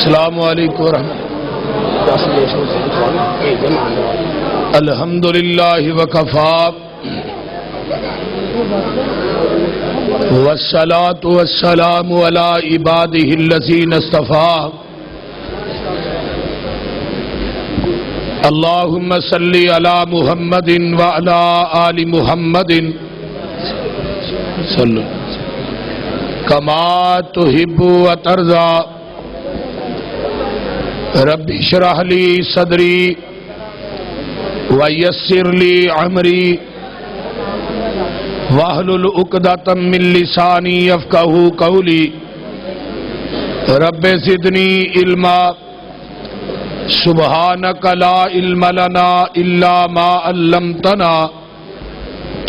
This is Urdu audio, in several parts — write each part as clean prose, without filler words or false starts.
السلام علیکم ورحمۃ اللہ. الحمد للہ وکفا والصلاة والسلام علی عباده الذین اصطفى. اللہم صلی علی محمد وعلی آل محمد کما تحب وترضى. رب اشرح لی صدری ویسر لی امری واحلل عقدۃ من لسانی یفقہوا قولی. رب زدنی علما سبحانک لا علم لنا الا ما علمتنا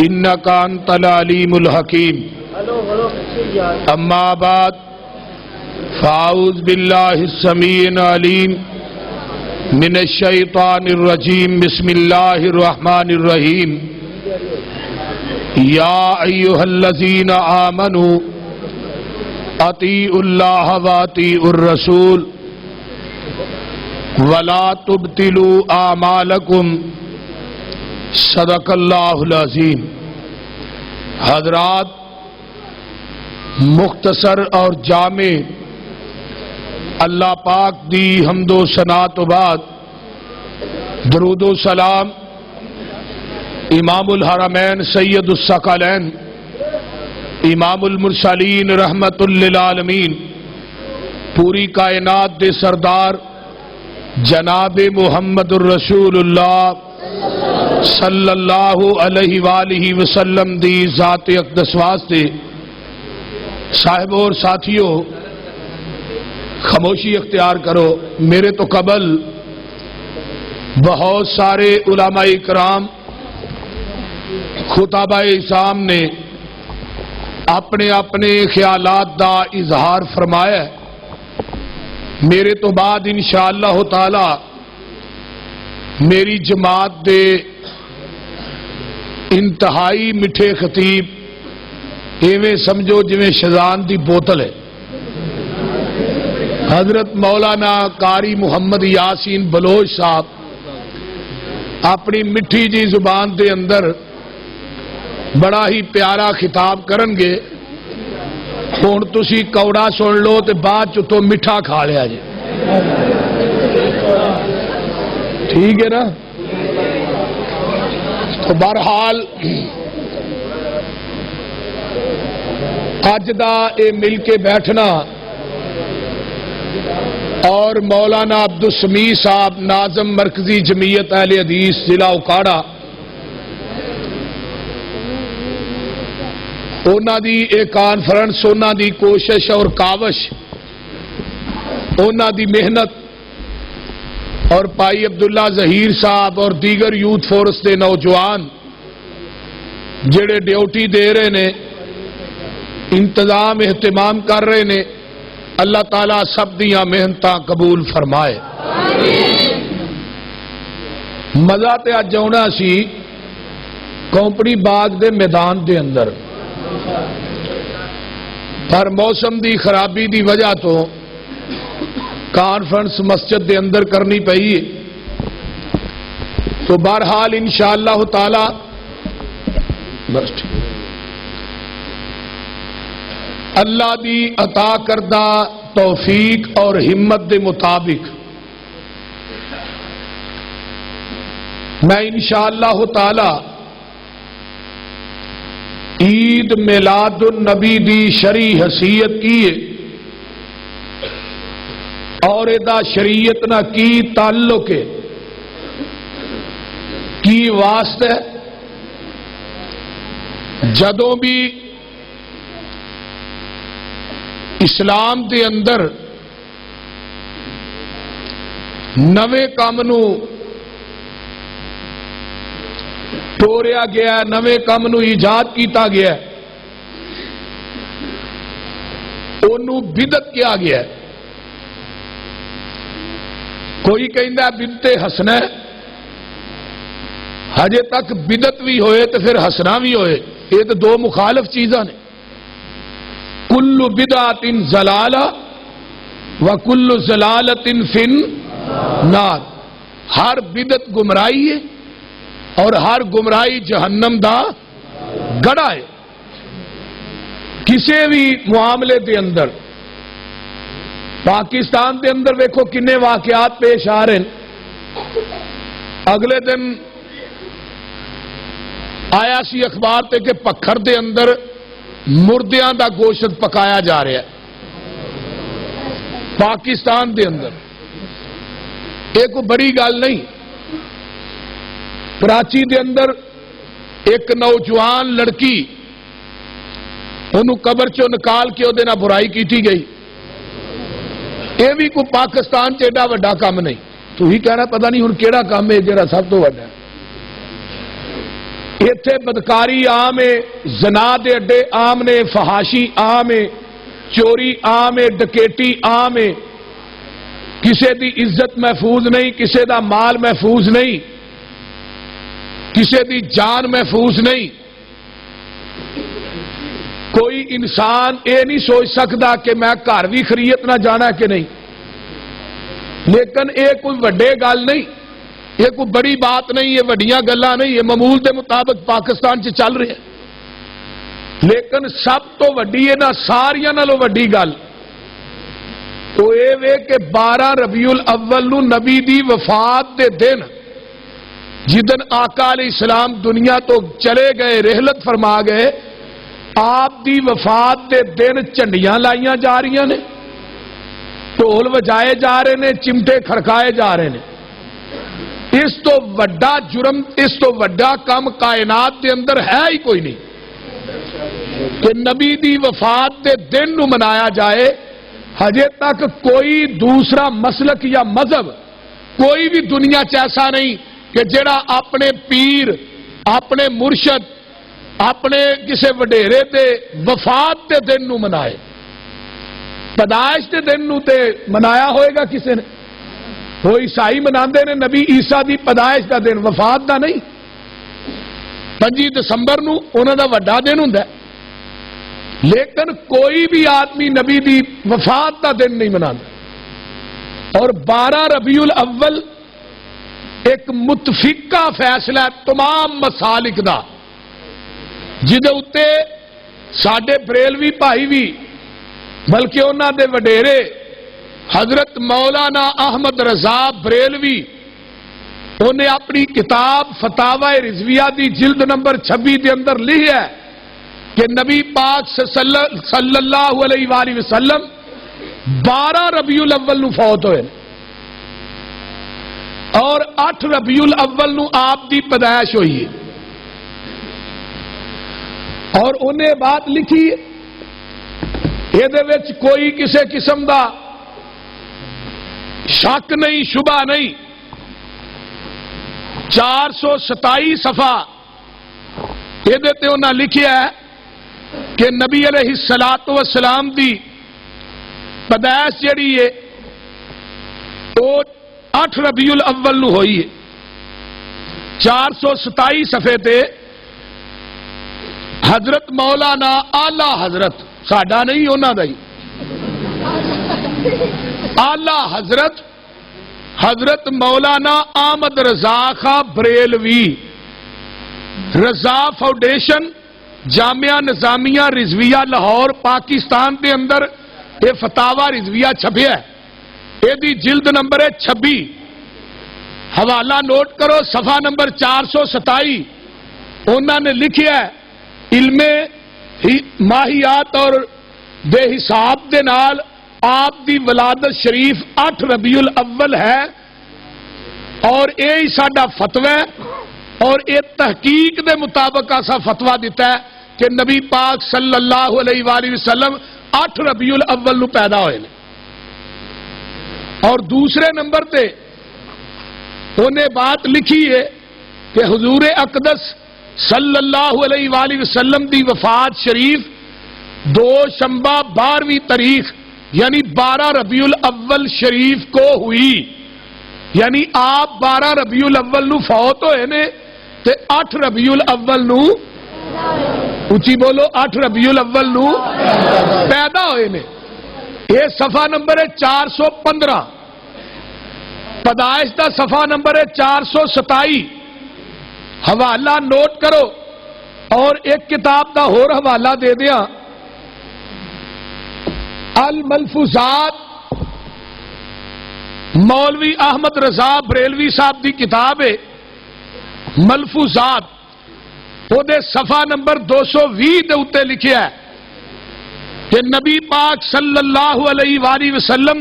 انک انت العلیم الحکیم. اما بعد فاعوذ باللہ السمیع العلیم من الشیطان الرجیم. بسم اللہ الرحمن الرحیم. یا ایھا الذین آمنوا اطیعوا اللہ واطیعوا الرسول ولا تبطلوا اعمالکم. صدق اللہ العظیم. حضرات، مختصر اور جامع اللہ پاک دی حمد و ثنا تو بعد درود و سلام امام الحرمین سید الثقلین امام المرسلین رحمت للعالمین پوری کائنات دے سردار جناب محمد الرسول اللہ صلی اللہ علیہ وآلہ وسلم دی ذات اقدس واسطے. صاحب اور ساتھیوں، خاموشی اختیار کرو. میرے تو قبل بہت سارے علماء کرام خطبہ اسلام نے اپنے اپنے خیالات دا اظہار فرمایا. میرے تو بعد انشاءاللہ تعالی میری جماعت دے انتہائی میٹھے خطیب ایویں سمجھو جویں شزان دی بوتل ہے، حضرت مولانا قاری محمد یاسین بلوچ صاحب اپنی مٹھی جی زبان دے اندر بڑا ہی پیارا خطاب کرن گے. ہن تسی کوڑا سن لو تے بعد چ تو میٹھا کھا لیا جی. ٹھیک ہے نا؟ تو بہرحال اج دا اے مل کے بیٹھنا اور مولانا عبدالسمیع صاحب ناظم مرکزی جمعیت اہل حدیث ضلع اکاڑا انہاں دی اے کانفرنس، انہاں دی کوشش اور کاوش، انہاں دی محنت اور پائی عبداللہ ظہیر صاحب اور دیگر یوتھ فورس دے نوجوان جڑے ڈیوٹی دے رہے نے، انتظام اہتمام کر رہے نے، اللہ تعالیٰ سب دیاں محنتاں قبول فرمائے. مزہ تے اج آنا سی کمپنی باغ دے میدان دے اندر، پر موسم دی خرابی دی وجہ تو کانفرنس مسجد دے اندر کرنی پئی. تو بہرحال انشاءاللہ تعالی بس اللہ دی عطا کردہ توفیق اور ہمت دے مطابق میں انشاءاللہ تعالی عید میلاد النبی دی شرعی حیثیت کی اور ادا شریعت نہ کی تعلق ہے کی واسطے جدوں بھی اسلام دے اندر نوے کام نو توڑیا گیا، نوے کام نو ایجاد کیتا گیا، انہوں بدعت کیا گیا. کوئی کہندا بدعت حسنہ، ہجے تک بدعت بھی ہوئے تو پھر حسنہ بھی ہوئے، یہ تو دو مخالف چیزاں نے. کل بدعت ضلالہ وَكُلُّ ضَلَالَةٍ فِي النَّارِ، ہر بدعت گمراہی ہے اور ہر گمراہی جہنم دا گڑا ہے۔ کسی بھی معاملے دے اندر پاکستان دے اندر ویکھو کنے واقعات پیش آ رہے ہیں۔ اگلے دن آیا سی اخبار تے کہ پکھر دے اندر مردیاں دا گوشت پکایا جا رہا ہے پاکستان دے اندر۔ یہ کوئی بڑی گل نہیں۔ کراچی دے اندر ایک نوجوان لڑکی انہوں قبر چو نکال کے وہ برائی کیتی گئی۔ یہ بھی کوئی پاکستان چ ایڈا وڈا کام نہیں۔ تو ہی کہنا پتہ نہیں ہن کیڑا کام ہے جڑا سب تو وڈا ہے۔ ایتھے بدکاری عام ہے، زنا دے اڈے عام نے، فحاشی عام ہے، چوری عام ہے، ڈکیٹی عام ہے، کسے دی عزت محفوظ نہیں، کسے دا مال محفوظ نہیں، کسے دی جان محفوظ نہیں۔ کوئی انسان یہ نہیں سوچ سکتا کہ میں گھر بھی خرید نہ جانا کہ نہیں، لیکن یہ کوئی وڈے گل نہیں، یہ کوئی بڑی بات نہیں، یہ وڈیاں گلاں نہیں، یہ معمول دے مطابق پاکستان چ چل رہے ہیں۔ لیکن سب تو وڈی ہے نا ساریاں نالوں وڈی گل تو یہ وے کہ 12 ربیع الاول نو نبی دی وفات دے دن جدن آقا علیہ السلام دنیا تو چلے گئے، رحلت فرما گئے، آپ دی وفات دے دن جھنڈیاں لائیاں جا رہی نے، ڈھول وجائے جا رہے نے، چمٹے کھڑکائے جا رہے ہیں۔ اس تو وڈا جرم، اس تو وڈا کام کائنات دے اندر ہے ہی کوئی نہیں کہ نبی دی وفات دے دن نو منایا جائے۔ ہجے تک کوئی دوسرا مسلک یا مذہب کوئی بھی دنیا چ ایسا نہیں کہ جڑا اپنے پیر، اپنے مرشد، اپنے کسے وڈیرے دے وفات دے دن نو منائے۔ پیدائش دے دن نو تے منایا ہوئے گا کسے نے؟ وہ عیسائی مناندے نے نبی عیسیٰ دی پیدائش دا دن، وفات دا نہیں۔ 25 دسمبر نو انہاں دا وڈا دن ہوندا ہے، لیکن کوئی بھی آدمی نبی دی وفات دا دن نہیں مناندا۔ اور 12 ربیع الاول ایک متفقہ فیصلہ ہے تمام مسالک دا، جدے اتے ساڈے بریلوی بھائی بھی بلکہ انہاں دے وڈیرے حضرت مولانا احمد رضا بریلوی انہیں اپنی کتاب فتاوی رضویہ دی جلد نمبر 26 دے اندر لکھا ہے کہ نبی پاک صلی اللہ علیہ وآلہ وسلم 12 ربیع الاول نو فوت ہوئے اور 8 ربیع الاول نو آپ دی پیدائش ہوئی ہے۔ اور انہیں بات لکھی یہ کوئی کسی قسم دا شک نہیں، شبہ نہیں۔ 427 صفحہ یہ انہاں لکھیا ہے کہ نبی علیہ الصلوۃ والسلام دی پیدائش جڑی ہے وہ 8 ربیع الاول نو ہوئی ہے۔ 427 صفحے تے حضرت مولانا آلہ حضرت ساڈا نہیں انہاں دا ہی آلہ حضرت حضرت مولانا احمد رضا خاں بریلوی رضا فاؤنڈیشن جامعہ نظامیہ رضویہ لاہور پاکستان دے اندر یہ فتاوی رضویہ چھپیا ہے، یہ دی جلد نمبر ہے 26، حوالہ نوٹ کرو صفحہ نمبر 427۔ انہوں نے لکھیا ہے علم ماہیات اور بے حساب دے نال آپ دی ولادت شریف 8 ربیع الاول ہے، اور یہ ساڈا فتوی ہے، اور یہ تحقیق دے مطابق ایسا فتوی دیتا ہے کہ نبی پاک صلی اللہ علیہ وآلہ وسلم 8 ربیع الاول نو پیدا ہوئے ہیں۔ اور دوسرے نمبر تے انہیں بات لکھی ہے کہ حضور اقدس صلی اللہ علیہ وآلہ وسلم دی وفات شریف 2 شنبہ 12ویں تاریخ یعنی 12 ربیع الاول شریف کو ہوئی، یعنی آپ 12 ربیع الاول نو فوت ہوئے نے تے 8 ربیع الاول نو اچھی بولو 8 ربیع الاول نو پیدا ہوئے نے۔ یہ صفحہ نمبر ہے 415، پیدائش دا صفحہ نمبر ہے 427، حوالہ نوٹ کرو اور ایک کتاب دا اور حوالہ دے دیا، الملفوظات، مولوی احمد رضا بریلوی صاحب دی کتاب ہے ملفوظات، وہ دے صفحہ نمبر 220 دے اتے لکھیا ہے کہ نبی پاک صلی اللہ علیہ وآلہ وسلم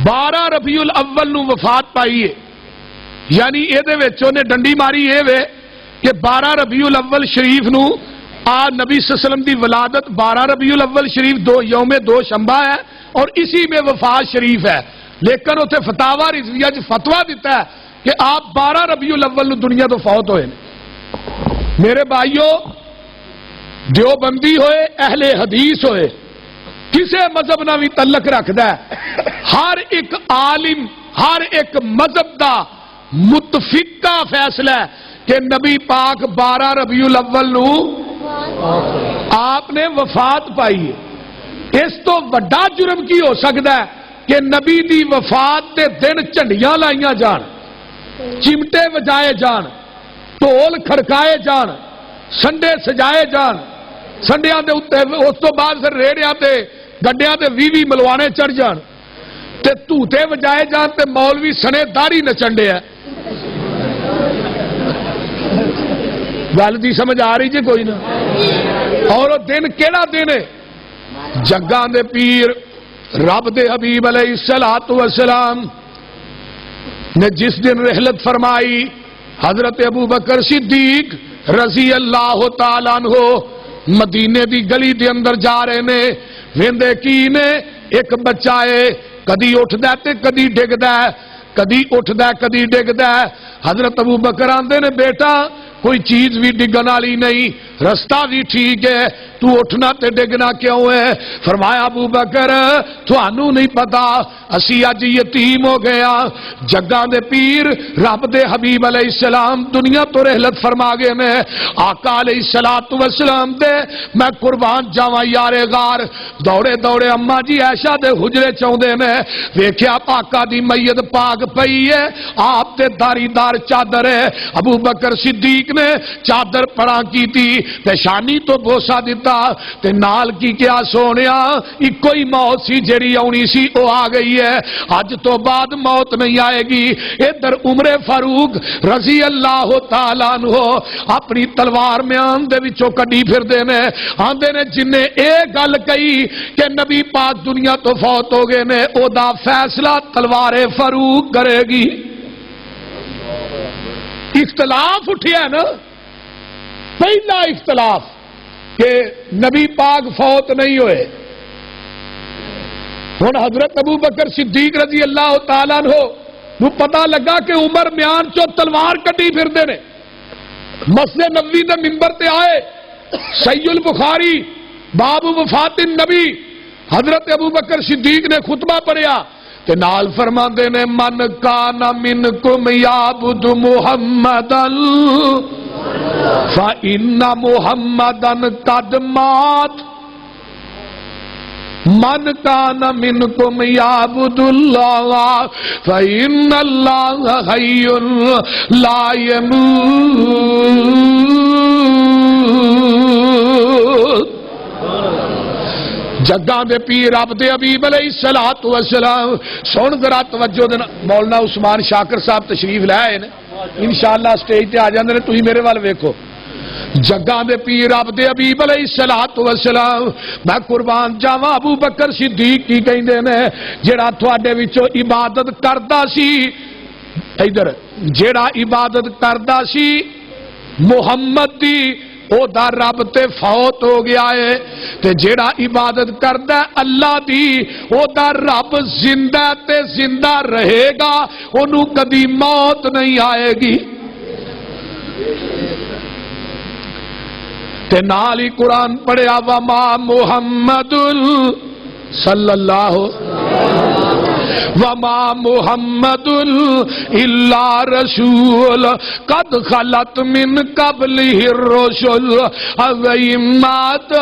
12 ربیع الاول نو وفات پائی ہے، یعنی یہ دے وچوں نے ڈنڈی ماری یہ وے کہ 12 ربیع الاول شریف نو نبی صلی اللہ علیہ وسلم دی ولادت 12 ربیع الاول شریف یوم دو شنبہ ہے اور اسی میں وفات شریف ہے، لیکن اتنے فتاوی رضویہ فتویٰ دیتا ہے کہ آپ 12 ربیع الاول نو دنیا تو فوت ہوئے۔ میرے بھائیوں، دیوبندی ہوئے، اہل حدیث ہوئے، کسے مذہب نہ بھی تعلق رکھدا ہے، ہر ایک عالم، ہر ایک مذہب دا متفقہ فیصلہ ہے کہ نبی پاک 12 ربیع الاول نو آپ نے وفات پائی ہے۔ اس تو بڑا جرم کی ہو سکتا ہے کہ نبی دی وفات دے دن جھنڈیاں لائیاں جان، چمٹے وجائے جان، ڈھول کھڑکائے جان، سنڈے سجائے جان، سنڈیاں دے اوتے اس تو بعد پھر ریڑیاں تے گڈیاں تے 20 ملوانے چڑھ جان تے توتے وجائے جان تے مولوی سنے داڑھی نچن ڈے ہے۔ گل دی سمجھ آ رہی جی کوئی نہ؟ اور وہ دن کیڑا دن ہے؟ جگاں دے پیر رب دے حبیب علیہ الصلوۃ والسلام نے جس دن رحلت فرمائی، حضرت ابو بکر صدیق رضی اللہ تعالیٰ عنہ مدینے دی گلی دے اندر جا رہے نے، ویندے کی نے ایک بچہ ہے، کدی اٹھدا تے کدی ڈگدا ہے، کدی اٹھدا کدی ڈگدا ہے۔ حضرت ابو بکر آندے نے بیٹا کوئی چیز بھی ڈگن والی نہیں، رستہ بھی ٹھیک ہے، تو اٹھنا تے ڈگنا کیوں ہے؟ فرمایا ابو بکر تھانوں نہیں پتا اسی اج یتیم ہو گیا، جگاں دے پیر رب دے حبیب علیہ السلام دنیا تو رحلت فرما گئے نے، آقا علیہ الصلوۃ والسلام دے میں قربان جاواں یار غار دوڑے دوڑے اما جی عائشہ دے حجرے چوندے نے، ویکھیا آقا دی میت پاک پئی ہے، آپ تے داری دار چادر ہے۔ ابو بکر صدیق نے چادر پڑا کی تھی تے شانی تو بوسا دیتا تے نال کی کیا سونیا ایکو ہی موت سی جڑی آنی سی او آ گئی ہے، اج تو بعد موت نہیں آئے گی۔ ادھر عمر فاروق رضی اللہ تعالیٰ عنہ اپنی تلوار میان دے وچوں کڈی پھردے نے، آندے نے جن نے اے گل کہی کہ نبی پاک دنیا تو فوت ہو گئے نے او دا فیصلہ تلوار فاروق کرے گی۔ اختلاف اٹھیا نا، پہلا اختلاف کہ نبی پاک فوت نہیں ہوئے، ہن حضرت ابو بکر صدیق رضی اللہ تعالیٰ عنہ نو پتہ لگا کہ عمر میان چو تلوار کٹی پھردے نے، مسجد نبوی دے منبر تے آئے، صحیح البخاری باب وفات النبی، حضرت ابو بکر صدیق نے خطبہ پڑھیا تے نال فرماندے نے من کان منکم یعبد محمدا فإن محمدا قد مات، من کان منکم یعبد اللہ فإن اللہ حی لا یموت۔ جگاں دے پیر رب دے حبیب علیہ الصلوۃ والسلام سن ذرا توجہ دینا۔ مولانا عثمان شاکر صاحب تشریف لے آئے نے، انشاءاللہ سٹیج تے آ جاندے نے، تسی میرے وال ویکھو۔ جگاں دے پیر رب دے حبیب علیہ الصلوۃ والسلام میں قربان جاواں ابو بکر صدیق کی کہندے نے جڑا تواڈے وچوں عبادت کردا سی، ادھر جڑا عبادت کردا سی محمد دی او دا رب تے فوت ہو گیا ہے، تے جیڑا عبادت کردا ہے اللہ دی او دا رب زندہ تے زندہ رہے گا، انہوں کبھی موت نہیں آئے گی۔ تے نال ہی قرآن پڑھیا وما محمد صلی اللہ وما محمد الا رسول قد خلت من قبله الرسل افإن مات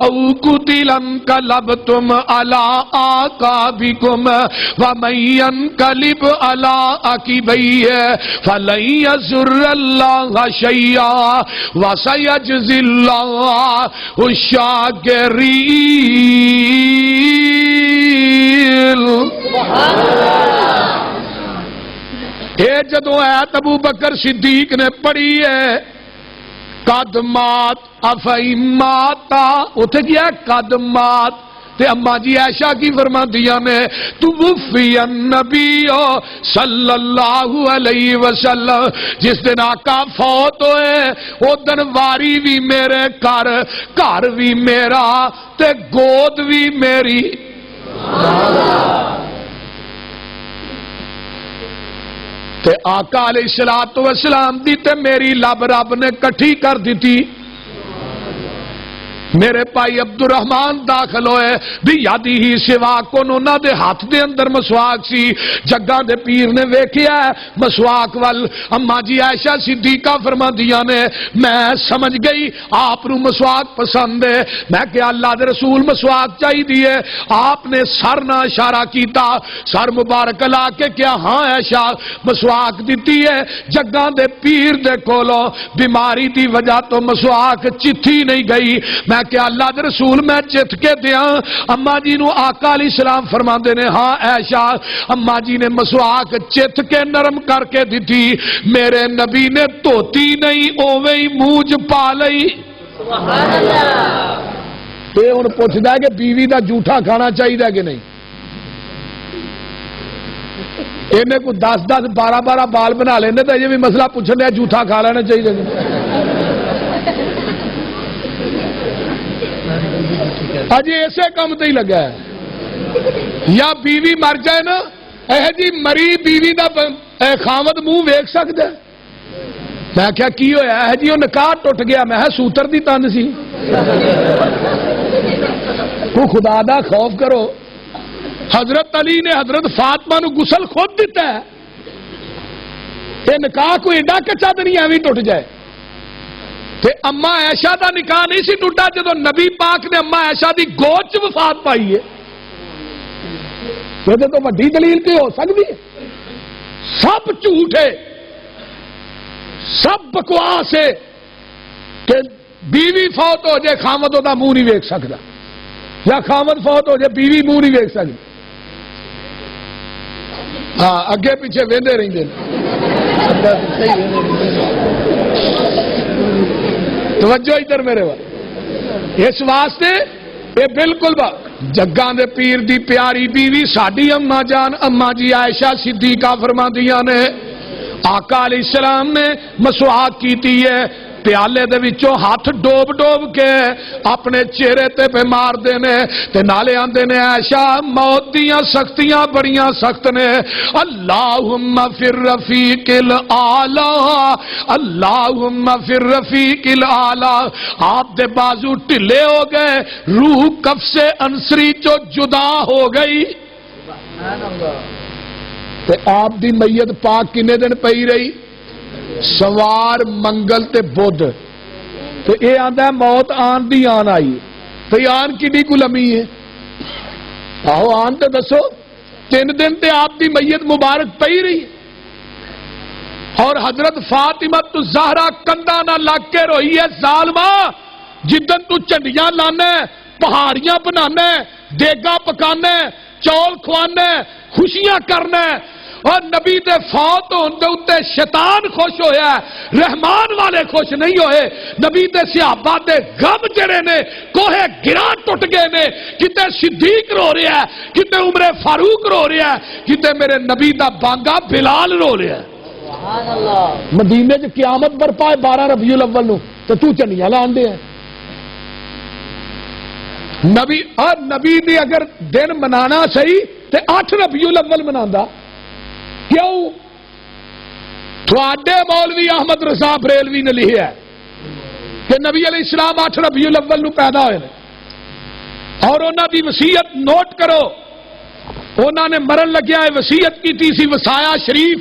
او قتل انقلبتم على اعقابكم ومن ينقلب على عقبيه فلن يضر الله شيئا وسيجزي الله الشاکرین. یہ جدو آیت ابو بکر صدیق نے پڑھی ہے قد مات افإن مات اتھے کیا ہے قد مات تے اما جی عائشہ کی فرماندیاں نے توفی النبی صلی اللہ علیہ وسلم جس دن آقا فوت ہوئے او دن واری بھی میرے گھر بھی میرا تے گود بھی میری. تے آقا علیہ السلام دی تے میری لب رب نے کٹھی کر دیتی. میرے پائی عبد الرحمان داخل ہوئے بھی یادی ہی سواک کو انہوں دے ہاتھ دے اندر مسواک سی. جگہ دے پیر نے ویکھیا ہے مسواک وال. اما جی عائشہ صدیقہ فرما دیا نے میں سمجھ گئی آپ نو مسواک پسند ہے. میں کہ اللہ دے رسول مسواک چاہی دیئے. آپ نے سر نہ اشارہ کیتا, سر مبارک لا کے کیا ہاں عائشہ مسواک دیتی ہے. جگہ دے پیر دے کولو بیماری دی وجہ تو مسواک چتھی نہیں گئی. میں کہ اللہ دے رسول میں چت کے دیاں. اما جی نو آقا علیہ السلام فرما دینے ہاں عائشہ. اما جی نے مسواک چت کے نرم کر کے دیتی. میرے نبی نے توتی نہیں اوے ہی موج پا لئی. سبحان اللہ. تے ہن پوچھدا ہے کہ بیوی دا جھوٹا کھانا چاہیے کہ نہیں. انہیں کو 10 12 بال بنا لینے تو یہ بھی مسئلہ پوچھنے جھوٹا کھا لینا چاہیے. اجی ایسے کام تے ہی لگا ہے. یا بیوی مر جائے نا جی مری بیوی دا خامد منہ ویکھ سکدا ہے. میں کیا کی ہویا ہے جی وہ نکاح ٹوٹ گیا. میں سوتر دی تن سی. کو خدا دا خوف کرو. حضرت علی نے حضرت فاطمہ نو غسل خود دیتا ہے. یہ نکاح کوئی ایڈا کچا تو نہیں ایویں ٹوٹ جائے. تے اما عائشہ دا نکاح نہیں سی ٹوٹا جدو نبی پاک نے اما عائشہ دی گود چ وفات پائی ہے. یہ تو وڈی دلیل تے ہو سکتی ہے. سب جھوٹ ہے, سب بکواس ہے کہ بیوی فوت ہو جائے خامد دا منہ نہیں ویکھ سکتا, یا خامد فوت ہو جائے بیوی منہ نہیں ویکھ سکتی. ہاں اگے پیچھے ویندے رہندے. توجہ ادھر میرے وال. اس واسطے یہ بالکل جگاں دے پیر دی پیاری بیوی ساڈی اما جان اما جی عائشہ صدیقہ فرماندیاں نے آقا علیہ السلام نے مسواک کیتی ہے. پیالے دے وچوں ہاتھ ڈوب ڈوب کے اپنے چہرے تے پہ مار دینے تے نالے آندے نے عائشہ موت دیاں سختیاں بڑیاں سخت نے. اللہم فی الرفیق الاعلی اللہم فی الرفیق الاعلی. آپ دے بازو ٹھلے ہو گئے, روح قفص انصری چو جدا ہو گئی. تے آپ دی میت پاک کنے دن پئی رہی؟ سوار منگل تے بدھ. تو یہ آندا ہے موت آن دی آن آئی. تو یہ آن کڈی کو لمی ہے؟ آہو آن تے دسو. 3 دن تے آپ دی میت مبارک پئی رہی. اور حضرت فاطمہ الزہرا کندھا نہ لگ کے روئی ہے ظالمہ. جدن تو چنڈیاں لانا ہے, پہاڑیاں بنانا ہے, دیگا پکانا ہے, چول کھوانا ہے, خوشیاں کرنا ہے, اور نبی دے فوت ہوندے اتے شیطان خوش ہویا ہے, رحمان والے خوش نہیں ہوئے. نبی دے صحابہ دے غم جڑے نے کوہ گراں ٹوٹ گئے نے. کتے صدیق رو رہا ہے, کتے عمر فاروق رو رہا ہے, کتے میرے نبی دا بانگا بلال رو رہا ہے. مدینے چ قیامت برپا ہے 12 ربیع الاول نو تو چنڈیاں لان دے ہیں. نبی اور نبی دی اگر دن منانا صحیح تے 8 ربیع الاول مناندا. کیوں؟ تھوڑے مولوی احمد رضا بریلوی نے لکھا ہے کہ نبی علیہ السلام 8 ربیع الاول نو پیدا ہوئے اور انہاں دی وصیت نوٹ کرو. انہوں نے مرن لگیا ہے وصیت کی سی وصایا شریف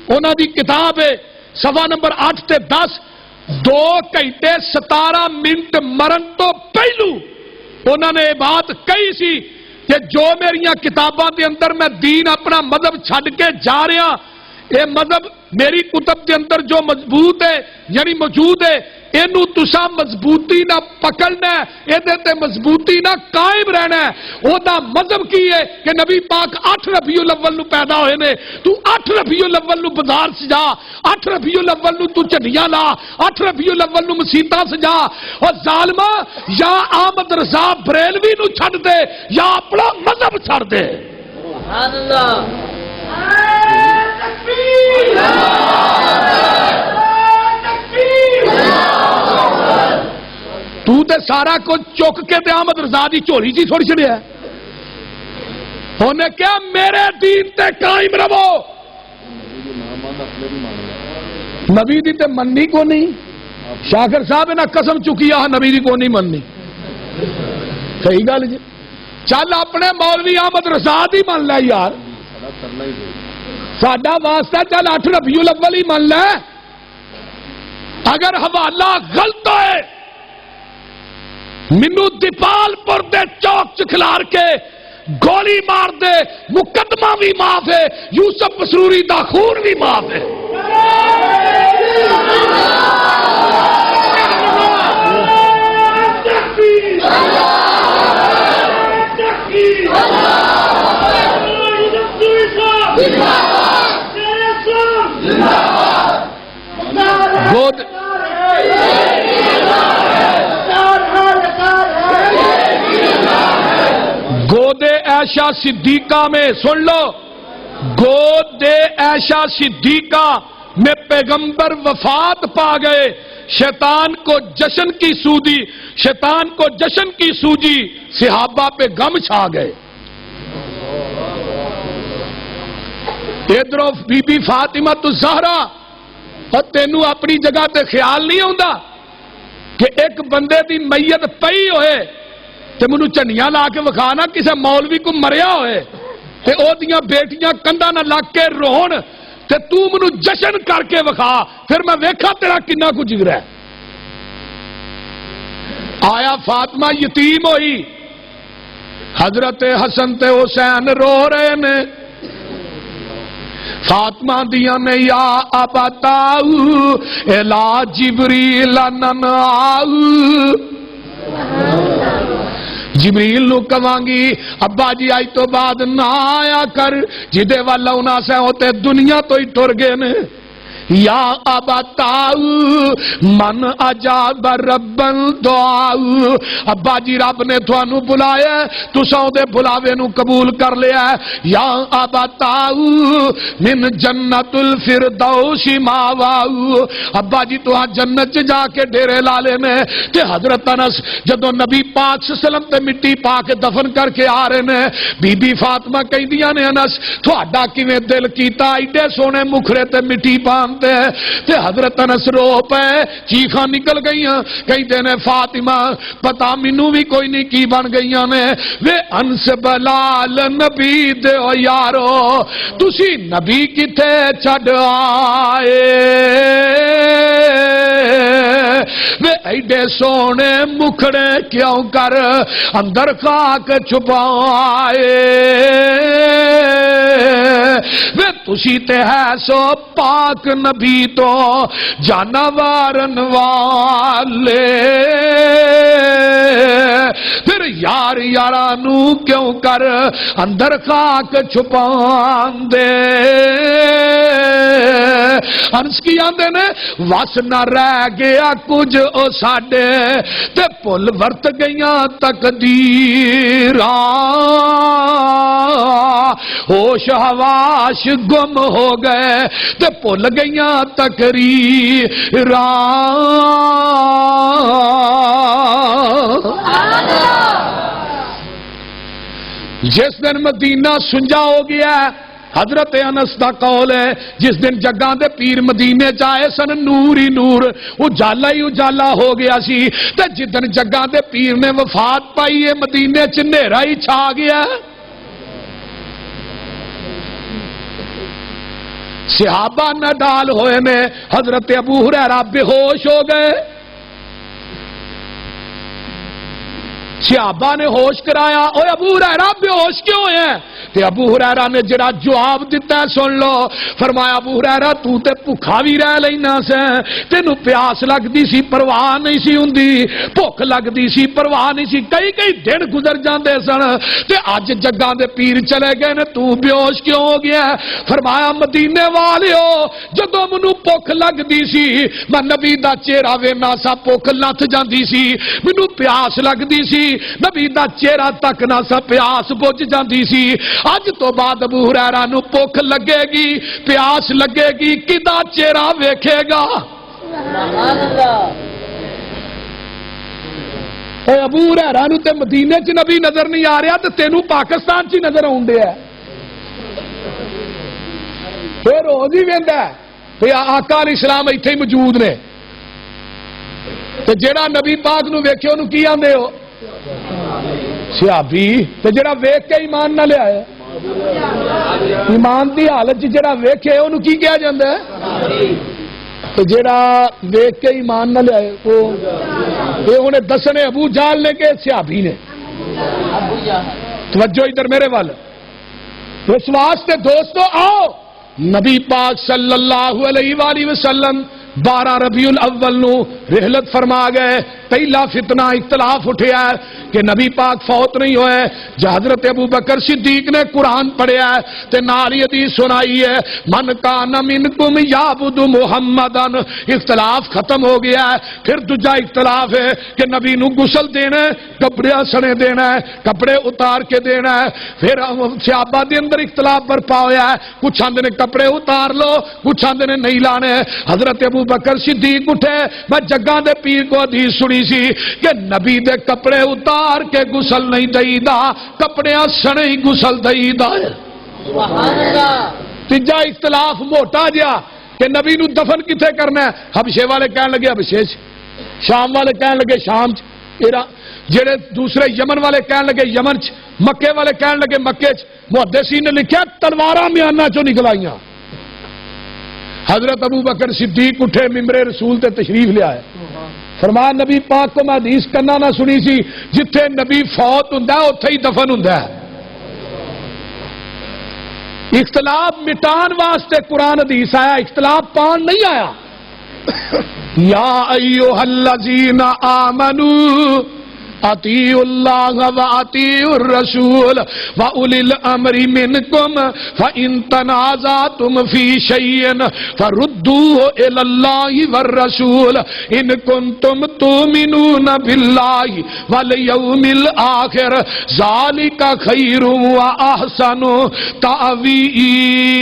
انہوں دی کتاب ہے صفحہ نمبر 8 تے 10 2 گھنٹے 17 منٹ مرن تو پہلو انہوں نے یہ بات کہی سی کہ جو میریاں کتاباں دے اندر میں دین اپنا مذہب چھڈ کے جا رہا یہ مذہب میری کتب دے اندر جو مضبوط ہے یعنی موجود ہے اینو تسا مضبوطی نہ پکڑنا ہے ایدے تے مضبوطی نہ قائم رہنا ہے او دا مذہب کی ہے کہ نبی پاک 8 ربیع الاول نو پیدا ہوئے نے تو 8 ربیع الاول نو بازار سجا 8 ربیع الاول نو تو چنیاں لا 8 ربیع الاول نو مسیتاں سجا اور ظالما یا احمد رضا بریلوی نو چھڑ دے یا اپنا مذہب چھڑ دے سبحان اللہ تو تے سارا کچھ چک کے تے احمد رضا دی جھولی جی چھوڑ چھڑیا انہیں کیا میرے دین تے قائم رہو نبی دی تے مننی کو نہیں شاکر صاحب نے قسم چکی نبی دی کو نہیں مننی صحیح گل جی چل اپنے مولوی احمد رضا دی من لے یار ساڈا واسطہ چل 8 ربیع الاول ہی من لے اگر حوالہ غلط ہے مینو دیپال پور دے چوک چکھلار کے گولی مار دے مقدمہ بھی معاف ہے یوسف مسروری دا خون بھی معاف ہے گود عائشہ صدیقہ میں سن لو گود عائشہ صدیقہ میں پیغمبر وفات پا گئے شیطان کو جشن کی سودی شیطان کو جشن کی سوجی صحابہ پہ غم چھا گئے ادھر بی بی فاطمہ الزہرا اور تینوں اپنی جگہ تے خیال نہیں ہوندا کہ ایک بندے دی میت پئی ہوئے تے منو چنیاں لا کے وکھانا کسے مولوی کو مریا ہوئے تے او دیاں بیٹیاں کندھاں نہ لگ کے رون تے تو منو جشن کر کے وکھا پھر میں ویکھا تیرا کنا کو جگر ہے آیا فاطمہ یتیم ہوئی حضرت حسن تے حسین رو رہے نے فاطمہ دیا نے یا ابتاؤ الا جبریل ننآؤ جبریل نو کہانگی ابا جی آج تو بعد نہ آیا کر جدے والا انہاں سے ہوتے دنیا تو ہی ٹر گئے نے یا ابتاؤ من اجاب ربن دعاؤ ابا جی رب نے تھانو بلایا تساں دے بلاوے نو قبول کر لیا یا ابتاؤ من جنت الفردوس ماواؤ ابا جی تو جنت جا کے ڈیرے لا لے نے تے حضرت انس جدو نبی پاک صلی اللہ علیہ وسلم تے مٹی پا کے دفن کر کے آ رہے نے بی بی فاطمہ کہندیاں نے انس تہاڈا کیویں دل کیتا ایڈے سونے مکھڑے تے مٹی پان تے حضرت انس رو پے چیخاں نکل گئیاں کہندے نے فاطمہ پتا مینوں بھی کوئی نہیں کی بن گئیاں نے وے انس بلال نبی دے او یارو تسی نبی کتے چھڈ آئے وے ایڈے سونے مکھڑے کیوں کر اندر خاک چھپائے وے تسی تے ہے سو پاک نبی تو جانوارن والے پھر یار یارانو کیوں کر اندر خاک چھپان دے انس کی آندے نے وس نہ رہ گیا کچھ او ساڈے تے پل ورت گئیاں تقدیراں ہوش حواس گم ہو گئے تے پل گئیاں تقریراں جس دن مدینہ سنجا ہو گیا حضرت انس دا قول ہے جس دن جگاں دے پیر مدینے چائے سن نور ہی نور اجالا ہی اجالا ہو گیا سی تے جدن جگاں دے پیر نے وفات پائی ہے مدینے چ نیرا ہی چھا گیا صحابہ نڈال ہوئے نے، حضرت ابو ہریرہ بے ہوش ہو گئے، صحابہ نے ہوش کرایا، اوے ابو ہریرہ بے ہوش کیوں ہیں؟ تے ابو ہریرہ نے جڑا جواب دیتا ہے سن لو، فرمایا ابو ہریرہ تو تے بھکھا بھی رہ لینا سے، تینوں پیاس لگدی سی پرواہ نہیں سی ہوندی، بھوک لگدی سی پرواہ نہیں سی، کئی کئی دن گزر جاندے سن تے اج جگاں دے پیر چلے گئے نے، تو بے ہوش کیوں ہو گیا؟ فرمایا مدینے والیو جدوں مینوں بھوک لگدی سی میں نبی دا چہرہ ویکھنا سا، بھوک لتھ جاندی سی، مینوں پیاس لگدی سی نبی دا چہرہ تک نہ سا، پیاس بجھ جاندی سی۔ اج تو بعد ابو ہریرہ نو بھوک لگے گی، پیاس لگے گی، کدا چہرہ ویکھے گا؟ سبحان اللہ۔ اے ابو ہریرہ نو تے مدینے چ نبی نظر نہیں آ رہا تے تینوں پاکستان چ نظر آون ڈیا ہے، پھر روز ہی ویندا ہے تے آقا علیہ السلام ایتھے ہی موجود نے، تے جیڑا نبی پاک نو ویکھے اونوں کی آندے ہو؟ صحابی۔ تے جڑا ویکھ کے ایمان نہ لیا ہے، ایمان دی حالت جڑا ویکھے انہوں کی کہا جاندہ ہے؟ تے جڑا ویکھ کے ایمان نہ لیا ہے وہ انہیں دسنے ابو جہل نے کہ صحابی نے۔ توجہ ادھر میرے وال، اس واسطے دوستو آؤ نبی پاک صلی اللہ علیہ وآلہ وسلم 12 ربیع الاول نو رحلت فرما گئے، پہلا فتنہ اختلاف اٹھیا ہے کہ نبی پاک فوت نہیں ہوئے، حضرت ابو بکر صدیق نے قرآن پڑھیا ہے تے نال حدیث سنائی ہے، من کان منکم یعبد محمدن، اختلاف ختم ہو گیا ہے۔ پھر دوجا اختلاف ہے کہ نبی نو غسل دینا ہے، کپڑے سنے دینا ہے، کپڑے اتار کے دینا ہے۔ پھر صحابہ دے اندر اختلاف برپا ہویا ہے، کچھ آندے نے کپڑے اتار لو، کچھ آندے نے نہیں لانے۔ حضرت ابو بکر صدیق اٹھے، میں جگہ دے پیر کو حدیث سنی سی کہ نبی دے کپڑے اتار کے غسل نہیں دئی دا، کپڑے سنے ہی غسل دئی دا۔ سبحان اللہ۔ تیجا اختلاف موٹا جیا کہ نبی نو دفن کتے کرنا ہے، حبشے والے کہنے لگے حبشے چ، شام والے کہنے لگے شام چ، جڑے دوسرے یمن والے کہنے لگے یمن چ، مکے والے کہنے لگے مکے چ۔ محدثین نے لکھا تلواراں میانہ چوں نکل آئیاں۔ حضرت ابو بکر صدیق اٹھے، ممبر رسول تے تشریف لے آئے، فرمایا نبی پاک کو میں حدیث کرنا نہ سنی سی، جتھے نبی فوت ہوندا ہے اوتھے ہی دفن ہوندا ہے۔ اختلاف مٹان واسطے قرآن حدیث آیا، اختلاف پان نہیں آیا۔ یا ایھا الذین آمنوا اطیعوا اللہ واطیعوا الرسول واولی الامر منکم فان تنازعتم فی شیء فردوه الی اللہ والرسول ان کنتم تؤمنون باللہ والیوم الآخر ذالک خیر واحسن تأویلا۔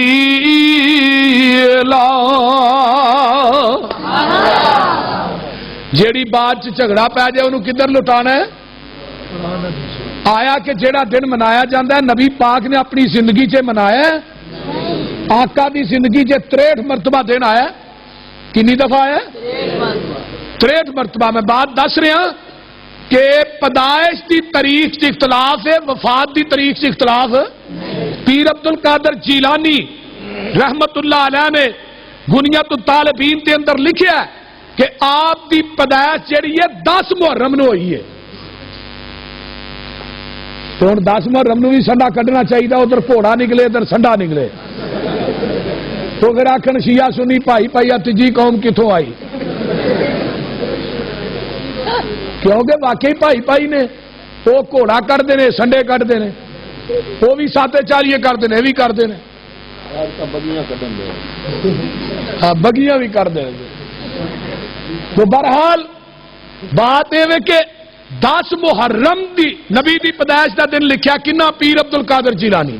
جیڑی بات جھگڑا پہ جائے انہوں کدھر لٹانا ہے؟ آیا کہ جیڑا دن منایا جاندہ ہے نبی پاک نے اپنی زندگی چے منایا ہے؟ آقا دی زندگی چے 63 مرتبہ دن آیا ہے، کنی دفعہ آیا ہے؟ 63 مرتبہ۔ میں بات دس رہا کہ پیدائش دی تاریخ سے اختلاف ہے، وفات دی تاریخ سے اختلاف ہے۔ پیر عبدالقادر جیلانی رحمت اللہ علیہ نے غنیت الطالبین کے اندر لکھیا ہے کہ آپ دی پیدائش جڑی ہے 10 محرم نو ہوئی ہے۔ تو 10 محرم نو بھی سنڈا کڈنا چاہیے، ادھر گھوڑا نکلے ادھر سنڈا نکلے، تو پھر آخر شیعہ سنی بھائی پائی تیجی قوم کتوں آئی؟ کیونکہ واقعی بھائی پائی نے، وہ گھوڑا کٹتے ہیں، سنڈے کٹتے ہیں، وہ بھی ساتے چالیے کرتے ہیں، یہ بھی کرتے ہیں، بگیاں بھی کرتے ہیں۔ تو بہرحال بات یہ کہ 10 محرم دی نبی دی پیدائش دا دن لکھیا کنا؟ پیر عبدالقادر جیلانی۔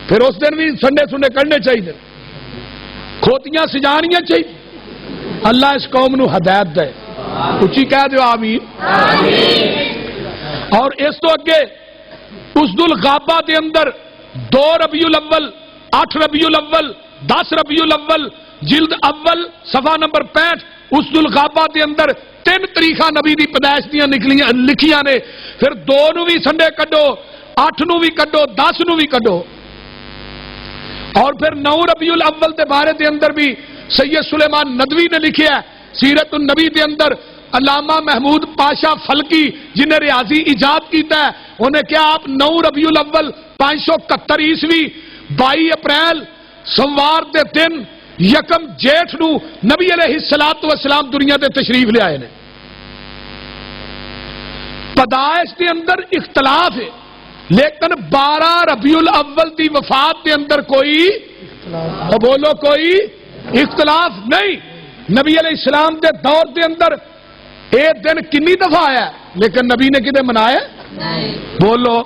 پھر اس دن بھی سنڈے سنڈے کرنے چاہیے، کھوتیاں سجانیاں چاہیے۔ اللہ اس قوم نو ہدایت دے، اچھی کہہ دو آمین۔ اور اس تو اگے اسد الغابہ دے اندر 2 ربیع الاول، 8 ربیع الاول، 10 ربیع الاول، جلد اول صفحہ نمبر 65، اسد الغابہ دے اندر 3 تاریخاں نبی دی پیدائش دیاں لکھیاں نے۔ پھر 2 نو بھی سنڈے کڈو، 8 نو بھی کڈو، 10 نو بھی کڈو۔ اور پھر 9 ربیع الاول دے بارے دے اندر بھی سید سلیمان ندوی نے لکھیا ہے سیرت النبی دے اندر، علامہ محمود پاشا فلکی جنہیں ریاضی ایجاد کیتا ہے انہیں کیا آپ 9 ربیع الاول 571 عیسوی 22 اپریل سوموار دے دن یکم جیٹھ نو نبی علیہ الصلوۃ والسلام دنیا دے تشریف لے آئے نے. پیدائش دے اندر اختلاف ہے لیکن 12 ربیع الاول دی وفات دے اندر کوئی بولو کوئی اختلاف نہیں. نبی علیہ السلام دے دور دے اندر ایک دن کنی دفعہ آیا لیکن نبی نے کدے منایا بولو.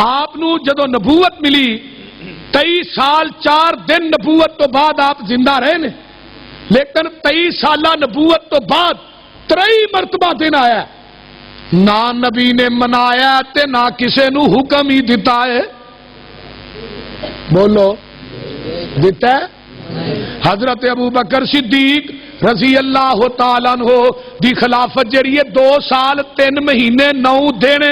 آپ نو جدو نبوت ملی 23 سال 4 دن نبوت تو بعد آپ زندہ رہے نے، لیکن 23 سالہ نبوت تو بعد 3 مرتبہ دن آیا نہ نبی نے منایا تے نہ کسے نو حکم ہی دیتا ہے بولو دیتا ہے. حضرت ابو بکر صدیق رضی اللہ تعالیٰ عنہ دی خلافت جڑی ہے 2 سال 3 مہینے 9 دن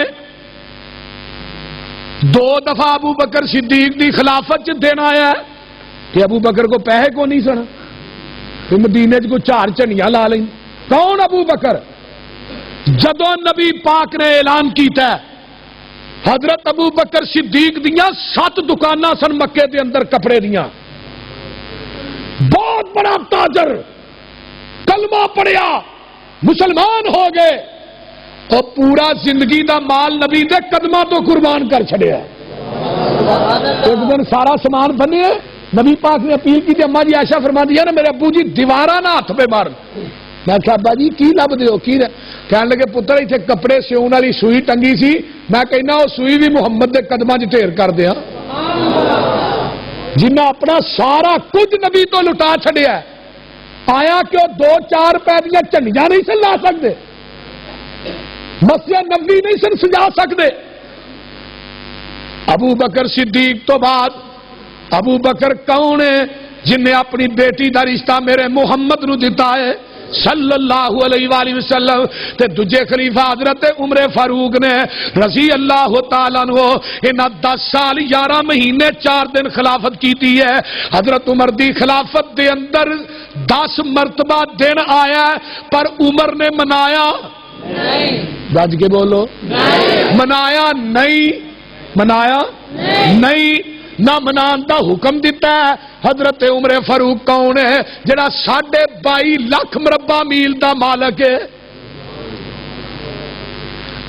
2 دفعہ ابو بکر صدیق دی خلافت دن آیا ہے کہ ابو بکر کو پیسے کو نہیں سنا کہ مدینے کو 4 چنیاں لا لیں. کون ابو بکر؟ جدو نبی پاک نے اعلان کیتا ہے حضرت ابو بکر صدیق دیاں 7 دکاناں سن مکے دے اندر کپڑے دیاں، بہت بڑا تاجر، کلمہ پڑھیا مسلمان ہو گئے اور پورا زندگی دا مال نبی دے قدماں تو قربان کر چھڑیا. ایک دن سارا سامان بنے نبی پاک نے اپیل کی تھی، اماں جی عائشہ فرما دیا نا میرے ابو جی دیوارہ نہ ہاتھ پہ مار. میں کہا ابا جی کی لب دیو کی کہنے لگے پتر ایتھے کپڑے سیون والی سوئی ٹنگی سی، میں کہنا وہ سوئی بھی محمد دے قدماں وچ ڈھیر کر دیا جنہیں اپنا سارا کچھ نبی تو لٹا چھڑیا ہے. آیا کہ وہ 2-4 روپے دیا جھنڈیاں نہیں سن لا سکتے، مسجد نبوی نہیں سن سجا سکتے. ابو بکر صدیق تو بعد ابو بکر کون ہے جن نے اپنی بیٹی دا رشتہ میرے محمد نو دیتا ہے صلی اللہ علیہ وآلہ وسلم. تے دجے خلیفہ حضرت عمر فاروق نے رضی اللہ تعالیٰ عنہ انہاں 10 سال 11 مہینے 4 دن خلافت کیتی ہے. حضرت عمر دی خلافت دے اندر 10 مرتبہ دن آیا پر عمر نے منایا نہیں. بج کے بولو منایا نہیں، منایا نہیں، نہ منان دا حکم دیتا ہے. حضرت عمر فاروق کون ہے جڑا 22.5 لاکھ مربع میل دا مالک ہے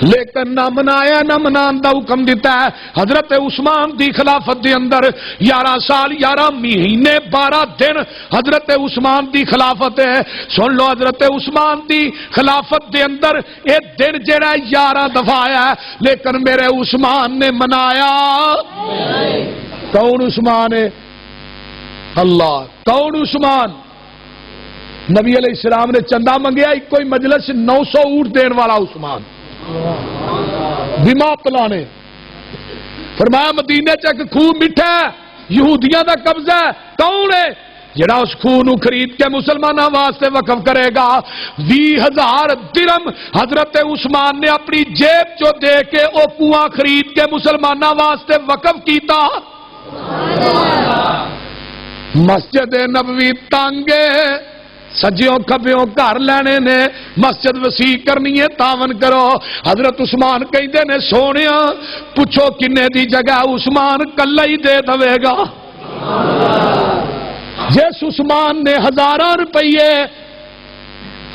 لیکن نہ منایا نہ منان دا حکم دیتا ہے. حضرت عثمان دی خلافت دے اندر 11 سال 11 مہینے 12 دن حضرت عثمان دی خلافت ہے. سن لو حضرت عثمان دی خلافت دے اندر اے دن جڑا 11 دفعہ آیا ہے لیکن میرے عثمان نے منایا. کون عثمان ہے؟ اللہ. کون عثمان؟ نبی علیہ السلام نے چندہ منگیا ایک کوئی مجلس 900 اونٹ دین والا عثمان بیما پلانے. فرمایا مدینے چک خوب میٹھا ہے یہودیاں دا قبضہ ہے. کون ہے جڑا اس خون نو خرید کے مسلمانوں واسطے وقف کرے گا؟ 20,000 درم حضرت عثمان نے اپنی جیب چو دے کے او کنواں خرید کے مسلمانوں واسطے وقف کیتا. مسجد نبوی تانگے سجیوں کھبیوں گھر لینے نے، مسجد وسیع کرنی ہے تعاون کرو. حضرت عثمان کہندے نے سونیا پوچھو کنے دی جگہ، عثمان کلا ہی دے دے گا. جس عثمان نے 1000 روپیے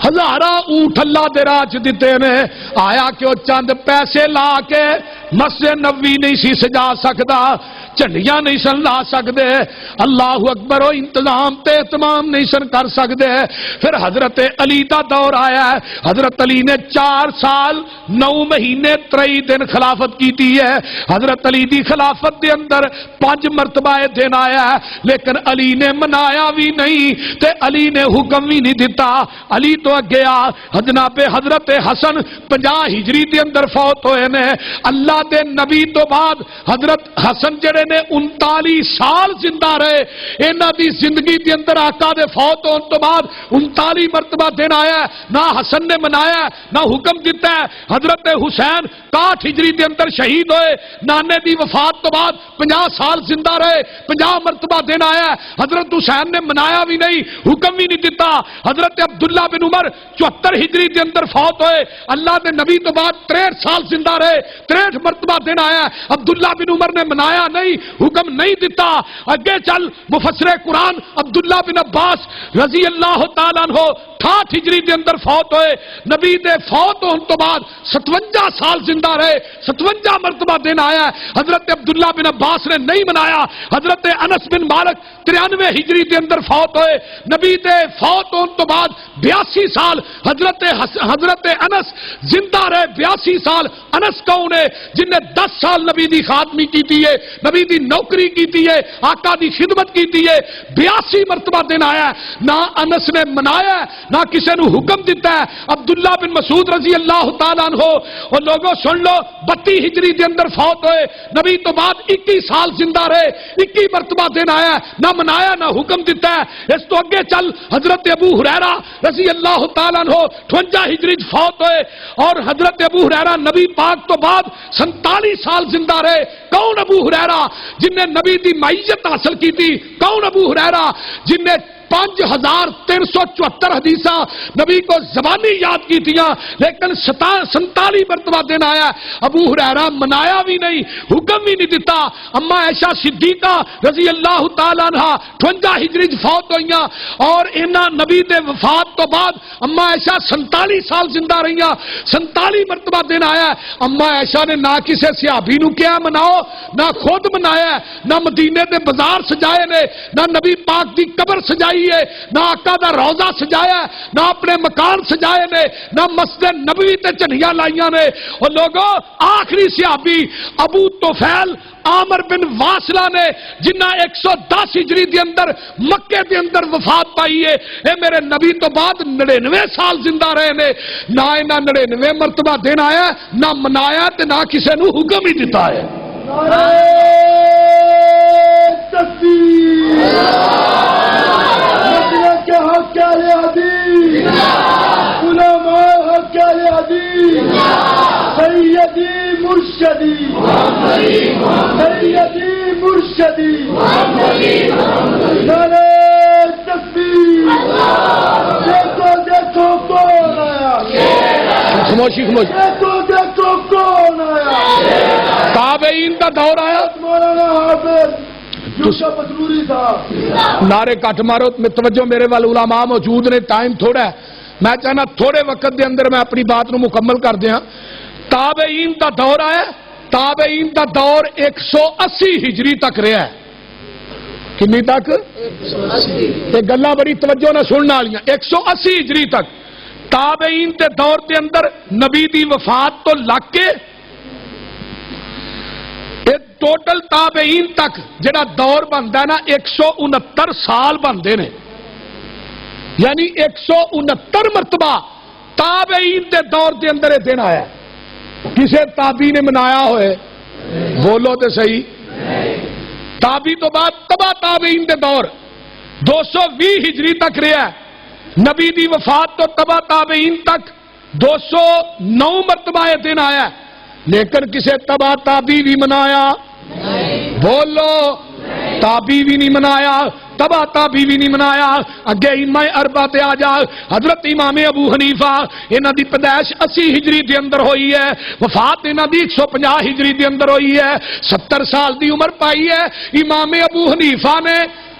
1000 اونٹ اللہ دے راہ چ دتے نے، آیا کہ وہ چند پیسے لا کے مسجد نبوی نہیں سی سجا سکدا، جھنڈیاں نہیں سن لا سکتے، اللہ اکبر و انتظام تے اہتمام نہیں سن کر سکتے. پھر حضرت علی دا دور آیا ہے. حضرت علی نے 4 سال 9 مہینے 23 دن خلافت کیتی ہے. حضرت علی دی خلافت دے اندر 5 مرتبہ دن آیا ہے لیکن علی نے منایا بھی نہیں تے علی نے حکم بھی نہیں دیتا. علی تو اگے آ جناب حضرت حسن 50 ہجری دے اندر فوت ہوئے نے. اللہ اللہ دے نبی تو بعد حضرت حسن جڑے نے 39 سال زندہ رہے. انہاں دی زندگی دے اندر آقا دے فوت ہون تو بعد 39 مرتبہ دن آیا ہے. نہ حسن نے منایا نہ حکم دیتا ہے. حضرت حسین 61 ہجری دے اندر شہید ہوئے. نانے دی وفات تو بعد 50 سال زندہ رہے. 50 مرتبہ دن آیا ہے. حضرت حسین نے منایا بھی نہیں, حکم بھی نہیں دیتا. حضرت عبداللہ بن عمر 74 ہجری دے اندر فوت ہوئے. اللہ دے نبی تو بعد 63 سال زندہ رہے. 63 مرتبہ دن آیا ہے. عبداللہ بن عمر نے منایا نہیں, حکم نہیں دیتا. اگے چل, مفسر قرآن عبداللہ بن عباس رضی اللہ تعالیٰ عنہ 68 ہجری دے اندر فوت ہوئے. نبی دے فوت ہونے تو بعد 57 سال زندہ رہے. 57 مرتبہ دن آیا ہے. حضرت عبداللہ بن عباس نے نہیں منایا. حضرت انس بن مالک 93 ہجری دے اندر فوت ہوئے. نبی دے فوت ہونے تو بعد 82 سال حضرت انس زندہ رہے. 82 سال. انس کون ہے؟ جن نے 10 سال نبی دی خادمی کی ہے, نبی دی نوکری کی ہے, آقا دی خدمت کی ہے. 82 مرتبہ دن آیا ہے. نہ انس نے منایا نہ کسی نے حکم دیتا ہے. عبداللہ بن مسعود رضی اللہ تعالیٰ عنہ, اور لوگوں سن لو, 32 ہجری دے اندر فوت ہوئے. نبی تو بعد 21 سال زندہ رہے. 21 مرتبہ دن آیا ہے. نہ منایا نہ حکم دیتا ہے. اس تو اگے چل, حضرت ابو ہریرہ رضی اللہ تعالیٰ عنہ 58 ہجری فوت ہوئے. اور حضرت ابو ہریرہ نبی پاک تو بعد 47 سال زندہ رہے. کون ابو ہریرہ؟ جن نے نبی دی معیت حاصل کی تھی. کون ابو ہریرہ؟ جن نے 5374 حدیثاں نبی کو زبانی یاد کی تھیاں, لیکن 47 مرتبہ دن آیا. ابو ہریرہ منایا بھی نہیں, حکم بھی نہیں دیتا. اما عائشہ صدیقہ رضی اللہ تعالیٰ عنہ 58 ہجری فوت ہوئیاں, اور انہاں نبی دے وفات تو بعد اما عائشہ 47 سال زندہ رہیاں. 47 مرتبہ دن آیا. اما عائشہ نے نہ کسی صحابی نو کیا مناؤ, نہ خود منایا, نہ مدینے دے بازار سجائے نے, نہ نبی پاک دی قبر سجائی ہے, نہ آقا دا روضہ سجایا, نہ اپنے مکان سجائے نے, نہ مسجد نبوی تے چنھیاں لائیاں نے. اور لوگوں, آخری صحابی ابو طفیل عامر بن واصلہ نے, جنہ 110 ہجری دے اندر مکے دے اندر وفات پائی ہے. اے میرے نبی تو بعد 99 سال زندہ رہے نے. نہ انہاں 99 مرتبہ دن آیا, نہ منایا تے نہ کسی نو حکم ہی دیتا ہے. سیدی مرشدی سیدی مرشدی نعرہ تکبیر. دیکھو دیکھو کون آیا, خاموشی خاموشی. دیکھو دیکھو کون آیا. تابعین کا دور آیا. مولانا حافظ یوسف مسروری صاحب. نعرے کٹ مارو, توجہ میرے وال علماء موجود نے, ٹائم تھوڑا ہے. میں چاہنا تھوڑے وقت دے اندر میں اپنی بات نو مکمل کر دیا. تابعین دا دور آیا. تابعین دا دور 180 ہجری تک رہا ہے. کنی تک؟ یہ گلاں بڑی توجہ نہ سننے والیاں. 180 ہجری تک تابعین دے دور دے اندر نبی دی وفات تو لگ کے ٹوٹل تابعین تک جڑا دور بنتا ہے نا 169 سال بنتے ہیں. یعنی 169 مرتبہ تابعین دے دور دے اندر یہ دن آیا. کسے تابعی نے منایا ہوئے؟ بولو تے صحیح. تابعی تو بعد تبا تابعین دے دور 220 ہجری تک رہا ہے. نبی دی وفات تو تبا تابعین تک 209 مرتبہ یہ دن آیا. لیکن کسے تبا تابعی بھی منایا؟ بولو, تابعی بھی نہیں منایا, تبا تابعی بھی نہیں منایا. اگے امام اربعہ تے آ جا. حضرت امام ابو حنیفہ, انہاں دی پیدائش 80 ہجری دے اندر ہوئی ہے. وفات انہاں دی 150 ہجری دے اندر ہوئی ہے. 70 سال دی عمر پائی ہے. امام ابو حنیفہ نے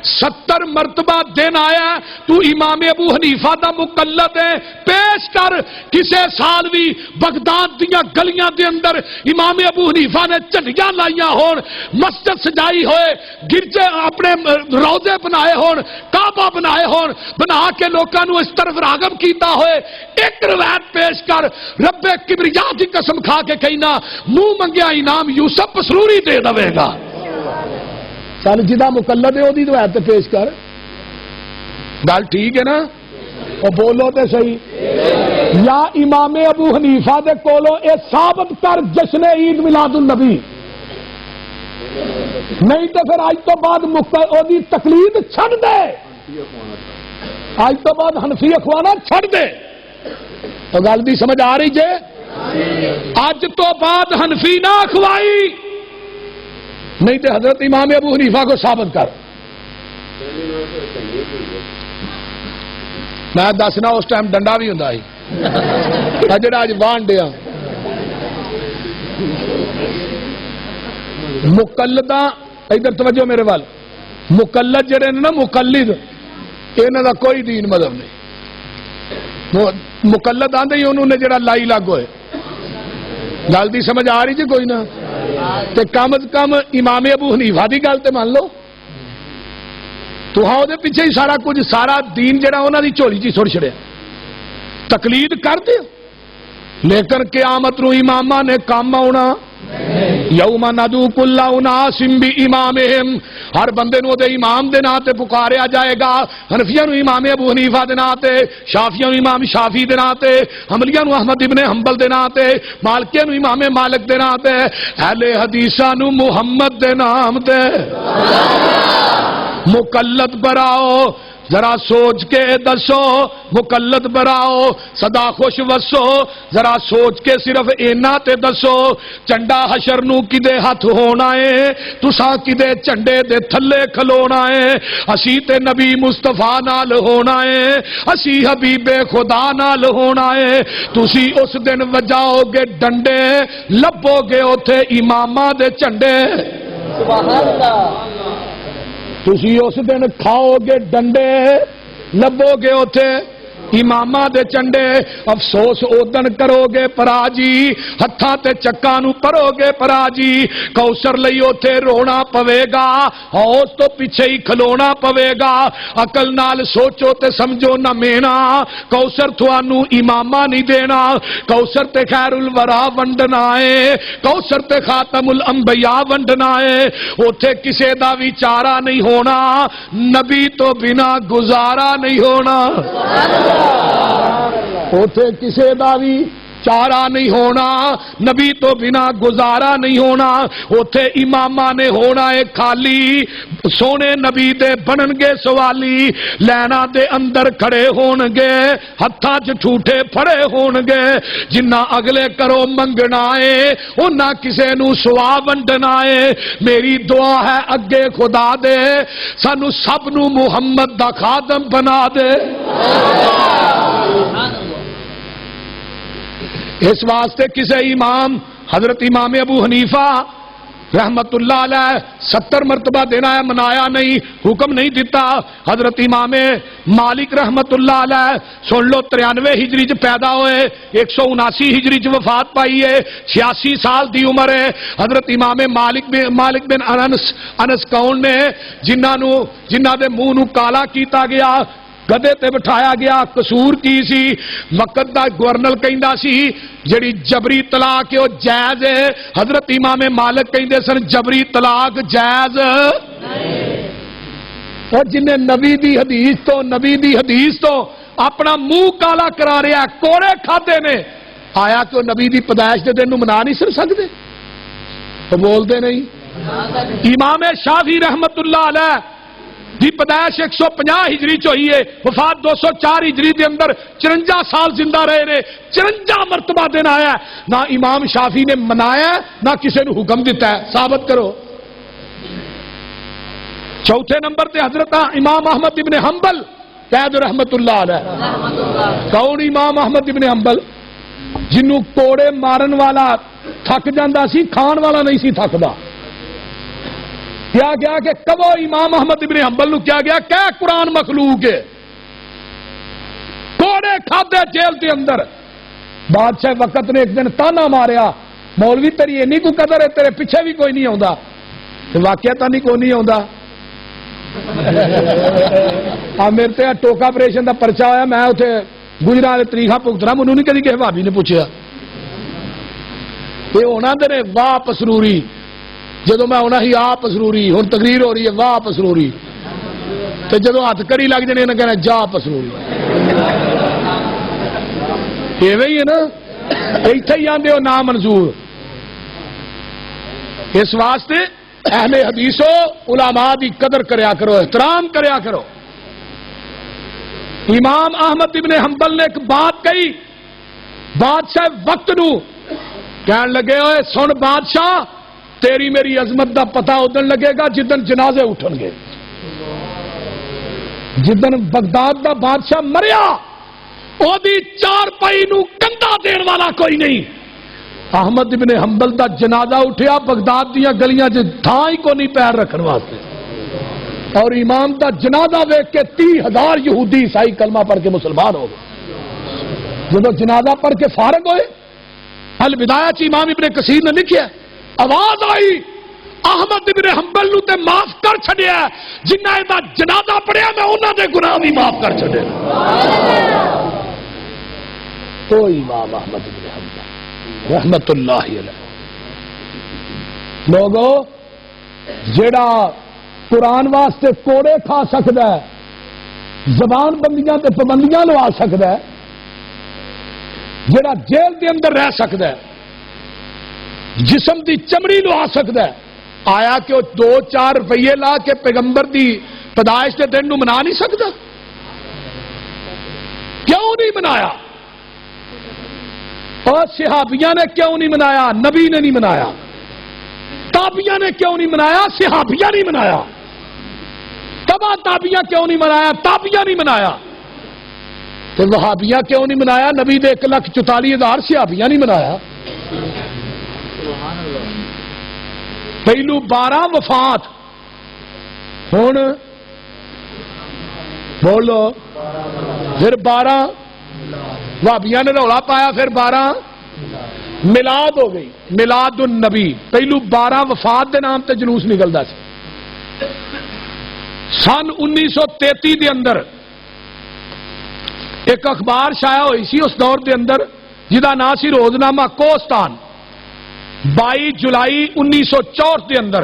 70 مرتبہ دن آیا. تو امام ابو حنیفہ دا مقلد ہے, پیش کر کسے سال بھی بغداد دیاں گلیاں دے اندر امام ابو حنیفہ نے چٹیاں لائیاں ہون, مسجد سجائی ہوئے, گرجے اپنے روضے بنائے ہون, کعبہ بنائے ہون, بنا کے لوکاں نو اس طرف راغب کیتا ہوئے. ایک روایت پیش کر, رب کبریا دی قسم کھا کے کہنا منہ منگیا انعام یوسف مسروری دے دے گا. چل جہاں مقلد ہے وہی روایت پیش کر. گل ٹھیک ہے نا؟ اور بولو تے صحیح. یا امام ابو حنیفہ دے کولو اے ثابت کر جشن عید میلاد النبی، نہیں تو پھر اج تو بعد دی تقلید چھڑ دے، اج تو بعد حنفی اخوانا چھڑ دے۔ تو گل دی سمجھ آ رہی جے؟ اج تو بعد حنفی نہ اخوائی، نہیں تو حضرت امام ابو حنیفہ کو ثابت کر۔ میں دسنا اس ٹائم ڈنڈا بھی ہوں جڑا اج وان ڈیا مقلداں، ادھر توجہ میرے وال، مقلد جڑے نا مقلد، انہاں دا کوئی دین مذہب نہیں۔ مقلد آندے ہی انہوں نے جڑا لائی لاگ ہوئے، گل دی سمجھ آ رہی جی کوئی نہ؟ تے کم از کم امام ابو حنیفہ دی گل تے مان لو، تو ہاں دے پیچھے ہی سارا کچھ، سارا دین جڑا انہاں دی جھولی چ سٹ چھڑیا، تقلید کر دے، لیکن قیامت نو اماماں نے کام آنا، یوم ندعو کل اناس بامامہم، ہر بندے نو دے امام دے نام تے پکاریا جائے گا۔ حنفیاں نو امام ابو حنیفہ دے نام تے، شافعیاں نو امام شافعی دے نام تے، حنبلیاں نو احمد ابن حنبل دے نام تے، مالکیاں نو امام مالک دے نام تے، اہل حدیثاں نو محمد دے نام تے۔ مقلد براؤ، ذرا سوچ کے دسو، مقلد براؤ صدا خوش وسو، ذرا سوچ کے صرف اینا تے دسو، چنڈا حشر نو کدے ہاتھ ہونا ہے، تساں کدے چنڈے دے تھلے کھلونا ہے، اسی تے نبی مصطفیٰ نال ہونا ہے، اسی حبیب خدا نال ہونا ہے، تسی اس دن وجاؤ گے ڈنڈے، لبو گے اوتھے اماماں دے چنڈے، سبحان اللہ، تسی اس دن کھاؤ گے ڈنڈے، لبو گے اوتھے اماماں دے چنڈے، افسوس اودن کرو گے پراجی، ہتھاں تے چکاں نو پرو گے پراجی، کوثر لئی اوتھے رونا پوے گا، ہوس تو پیچھے ہی کھلونا پوے گا، عقل نال سوچو تے سمجھو نہ مینا، کوثر تھانوں اماماں نہیں دینا، کوثر تے خیر الورا ونڈنا ہے، کوثر تے خاتم الانبیاء ونڈنا ہے، اوتھے کسے دا بھی چارہ نہیں ہونا، نبی تو بنا گزارا نہیں ہونا، اوتھے کسے دا بھی چارہ نہیں ہونا، نبی تو بنا گزارا نہیں ہونا، اوتھے اماماں نے ہونا ہے خالی، سونے نبی دے بنن گے سوالی، لینا دے اندر کھڑے ہون گے، ہتھاں چ ٹھوٹے پھڑے ہون گے، جنہ اگلے کرو منگنا ہے، انہاں کسے نو سوا ونڈنا ہے، میری دعا ہے اگے خدا دے، سانو سب نو محمد دا خادم بنا دے۔ اس واسطے کسے امام حضرت امام ابو حنیفہ رحمت اللہ علیہ 70 مرتبہ دینا ہے، منایا نہیں، حکم نہیں دیتا۔ حضرت امام مالک رحمت اللہ علیہ سن لو 93 ہجری چ پیدا ہوئے، 179 ہجری چ وفات پائی ہے، 86 سال دی عمر ہے۔ حضرت امام مالک بن انس کون نے جنہ دے منہ نو کالا کیتا گیا، گدے تے بٹھایا گیا، قصور کی سی؟ وقت دا گورنر کہندا سی جڑی جبری طلاق ہے وہ جائز ہے، حضرت امام مالک کہندے سن جبری طلاق جائز اور جنہیں نبی دی حدیث تو اپنا منہ کالا کرا رہا ہے، کوڑے کھاتے نے، آیا کہ وہ نبی دی پیدائش دے دن منا نہیں سر سکتے؟ تو بولتے نہیں۔ امام شافعی رحمت اللہ علیہ دی پیدائش 150 ہجری چ ہوئی ہے، وفات 204 ہجری دے اندر 54 سال زندہ رہے نے، 54 مرتبہ دن آیا ہے، نہ امام شافعی نے منایا نہ کسی نے حکم دیتا ہے، ثابت کرو۔ چوتھے نمبر تے حضرت امام احمد ابن حنبل قید رحمت اللہ علیہ۔ کون امام احمد ابن حنبل؟ جنوں کوڑے مارن والا تھک جاندہ سی، کھان والا نہیں سی تھکدا۔ کیا گیا کہ کبو امام احمد ابن حنبل نو کیا گیا کہ قرآن مخلوق ہے، کوڑے کھادے جیل کے اندر۔ بادشاہ وقت نے ایک دن تانا ماریا، مولوی تیری اینی کو قدر ہے، تیرے پیچھے بھی کوئی نہیں آندا؟ واقعہ تانی کوئی نہیں آندا۔ میرے تے ٹوکا آپریشن دا پرچہ ہویا، میں اتنے گجرا والے طریقہ بھگتنا، منوں نہیں کدی کسی بھابی نے پوچھا۔ یہ ہونا دے واہ پسروری، جدو میں ہونا ہی آ پسروری، ہوں تقریر ہو رہی ہے واہ پسروری، تو جدو ہاتھ کڑی لگ جانے انہیں کہنا جا پسروری۔ ایویں ہی ہے نا، ایتھے ہی آندے ہو نا منظور. اس واسطے اہل حدیثو علماء دی قدر کریا کرو، احترام کریا کرو. امام احمد ابن حنبل نے ایک بات کہی بادشاہ وقت نو، کہنے لگے ہوئے سن بادشاہ تیری میری عظمت دا پتہ ادن لگے گا جدن جنازے اٹھن گے. جدن بغداد دا بادشاہ مریا او دی چار پائی نو کندا دین والا کوئی نہیں. احمد ابن حنبل دا جنازہ اٹھیا بغداد دیاں گلیاں چ تھاں ہی کو نہیں پیر رکھن واسطے، اور امام دا جنازہ دیکھ کے 30,000 یہودی عیسائی کلمہ پڑھ کے مسلمان ہو گئے. جب جنازہ پڑھ کے فارغ ہوئے البدایہ چ امام ابن کثیر نے لکھیا آواز آئی احمد ابن حنبل نو تے معاف کر چھڈیا جنہ دا جنازہ پڑھیا میں انہاں دے گناہ بھی معاف کر چھڈے. تو امام احمد ابن حنبل رحمت اللہ علیہ لوگو جیڑا قرآن واسطے کوڑے کھا سکتا ہے، زبان بندیاں تے پابندیاں لوا سکتا ہے، جیڑا جیل دے اندر رہ سکتا ہے، جسم دی چمڑی لوا سکتا ہے، آیا کہ وہ 2-4 روپیے لا کے پیغمبر دی پیدائش کے دن نو منا نہیں سکتا؟ کیوں نہیں منایا؟ اور صحابیاں نے کیوں نہیں منایا؟ نبی نے نہیں منایا. تابعیاں نے کیوں نہیں منایا؟ صحابیاں نہیں منایا. تبا تابعیاں کیوں نہیں منایا؟ تابعیاں نہیں منایا. تو وہابیاں کیوں نہیں منایا؟ نبی دے 1,44,000 صحابیاں نہیں منایا. پہلو 12 وفات، ہن بولو پھر 12 وہابیاں نے رولا پایا، پھر 12 میلاد ہو گئی، میلاد النبی. پہلو 12 وفات دے نام تے جلوس نکلدا سی. سن 1933 دے اندر ایک اخبار شائع ہوئی سی اس دور دے اندر جہاں نام سی روزنامہ کوہستان. 22 جولائی 1964 دے اندر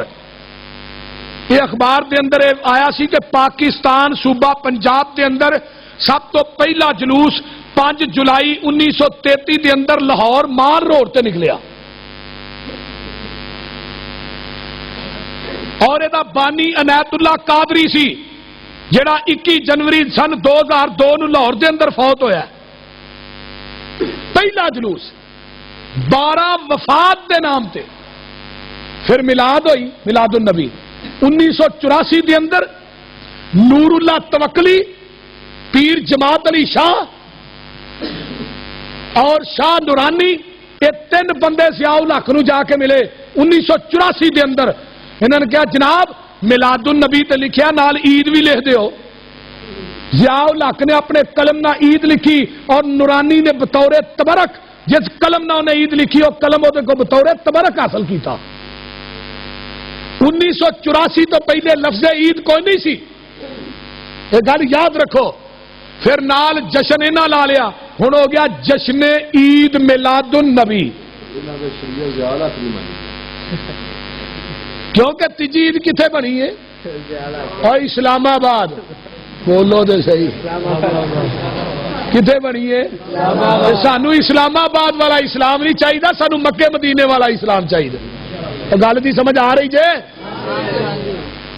یہ اخبار دے اندر آیا سی کہ پاکستان صوبہ پنجاب دے اندر سب تو پہلا جلوس 5 جولائی 1933 دے اندر لاہور مال روڈ تے نکلیا، اور یہ بانی عنایت اللہ قادری سی جڑا 21 جنوری سن 2002 نو لاہور دے اندر فوت ہویا. پہلا جلوس 12 وفات دے نام تے. پھر میلاد ہوئی، میلاد النبی. 1984 دے اندر نور اللہ توکلی، پیر جماعت علی شاہ اور شاہ نورانی، یہ 3 بندے ضیاء الحق نو جا کے ملے 1984 دے اندر. انہوں نے کہا جناب میلاد النبی تے لکھیا نال عید بھی لکھ دیو. ضیاء الحق نے اپنے قلم نہ عید لکھی اور نورانی نے بطور تبرک جس قلم نہ انہیں عید لکھی وہ قلم وہ کو بطور تبرک حاصل کیتا. 1984 تو پہلے لفظ عید کوئی نہیں سی، یہ گل یاد رکھو. پھر نال جشن انہاں لا لیا، ہن ہو گیا جشن عید میلاد النبی. کیونکہ تیجی عید کتنے بنی ہے؟ اور اسلام آباد. بولو دے صحیح، کتنے بنی ہے؟ سانو اسلام آباد والا اسلام نہیں چاہیے، سانو مکے مدینے والا اسلام چاہیے. گل دی سمجھ آ رہی جے؟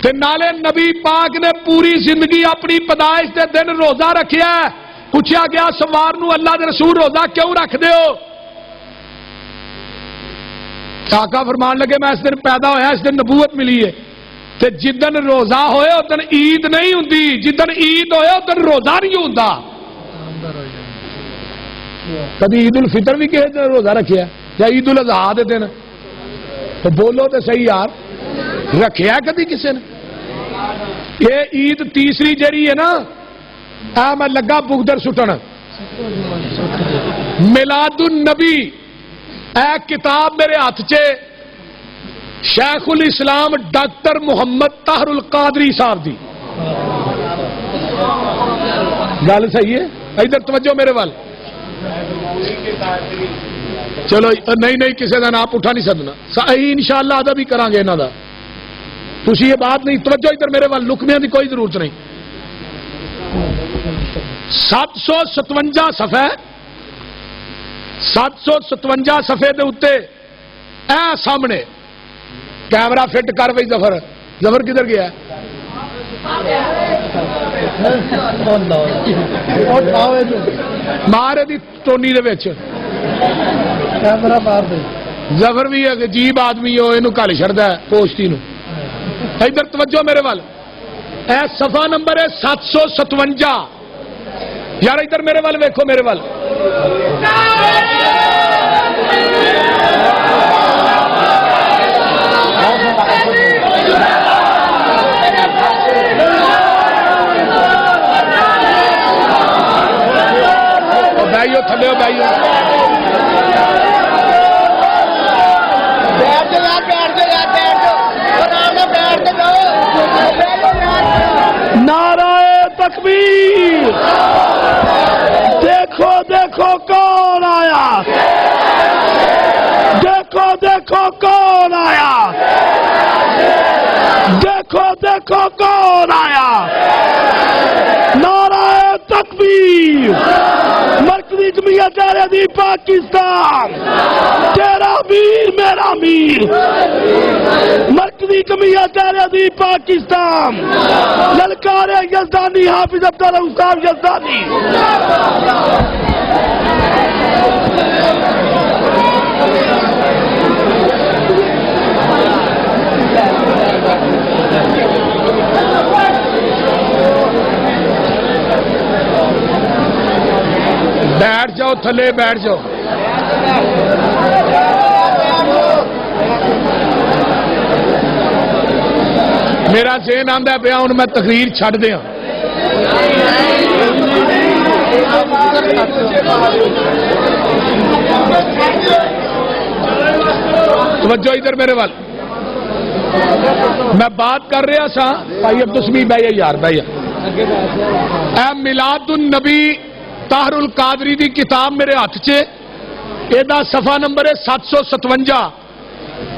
تے نالے نبی پاک نے پوری زندگی اپنی پیدائش دے دن روزہ رکھیا. پوچھا گیا سوار نو اللہ دے رسول روزہ کیوں رکھ دے ہو؟ آقا فرمان لگے میں اس دن پیدا ہویا، اس دن نبوت ملی ہے. تے جدن روزہ ہوئے ادن عید نہیں ہوندی، جدن عید ہوئے ادن روزہ نہیں ہوندا. کبھی عید الفطر بھی کہے دن روزہ رکھیا یا عید الاضحیٰ دے دن؟ تو بولو تو صحیح یار، رکھیا کدی کسی نے؟ یہ عید تیسری جڑی ہے نا، میں لگا بغدر سٹن میلاد النبی. اے کتاب میرے ہاتھ چے شیخ الاسلام ڈاکٹر محمد طاہر القادری صاحب دی. گل صحیح ہے؟ ادھر توجہ میرے وال. چلو نہیں کسی کا نام اٹھا نہیں سکنا، انشاءاللہ ادب بھی کریں گے انہوں کا. تھی یہ بات نہیں، توجہ ادھر میرے وال، لکمیاں کی کوئی ضرورت نہیں. 757 صفحہ 757 صفحے دے اتے اے سامنے کیمرہ فٹ کر بھائی ظفر کدھر گیا مارے دی ٹونی دے وچ کیمرہ مار دے ظفر بھی ایک عجیب آدمی ہو اینو کل چھڑدا ہے پوسٹی نو ادھر توجہ میرے وال اے صفحہ نمبر ہے 757 یار ادھر میرے وال ویکھو میرے وال بھائیو تھلے ہو بھائیو نعرہ تکبیر دیکھو دیکھو کون آیا دیکھو دیکھو کون آیا دیکھو دیکھو کون آیا نعرہ تکبیر مرکزی جمہوریت عربی پاکستان تیرا امیر میرا امیر مرکزی جمہوریت عربی پاکستان للکار یزدانی حافظ عبداللہ صاحب یزدانی بیٹھ جاؤ تھلے بیٹھ جاؤ میرا ذہن آندا پیا ہوں میں تقریر چھڈ دیاں توجہ ادھر میرے وال میں بات کر رہا سا بھائی عبدالسمی بھائی یار بھائی اے میلاد النبی طاہر القادری دی کتاب میرے ہاتھ چے ایدہ صفحہ نمبر ہے 757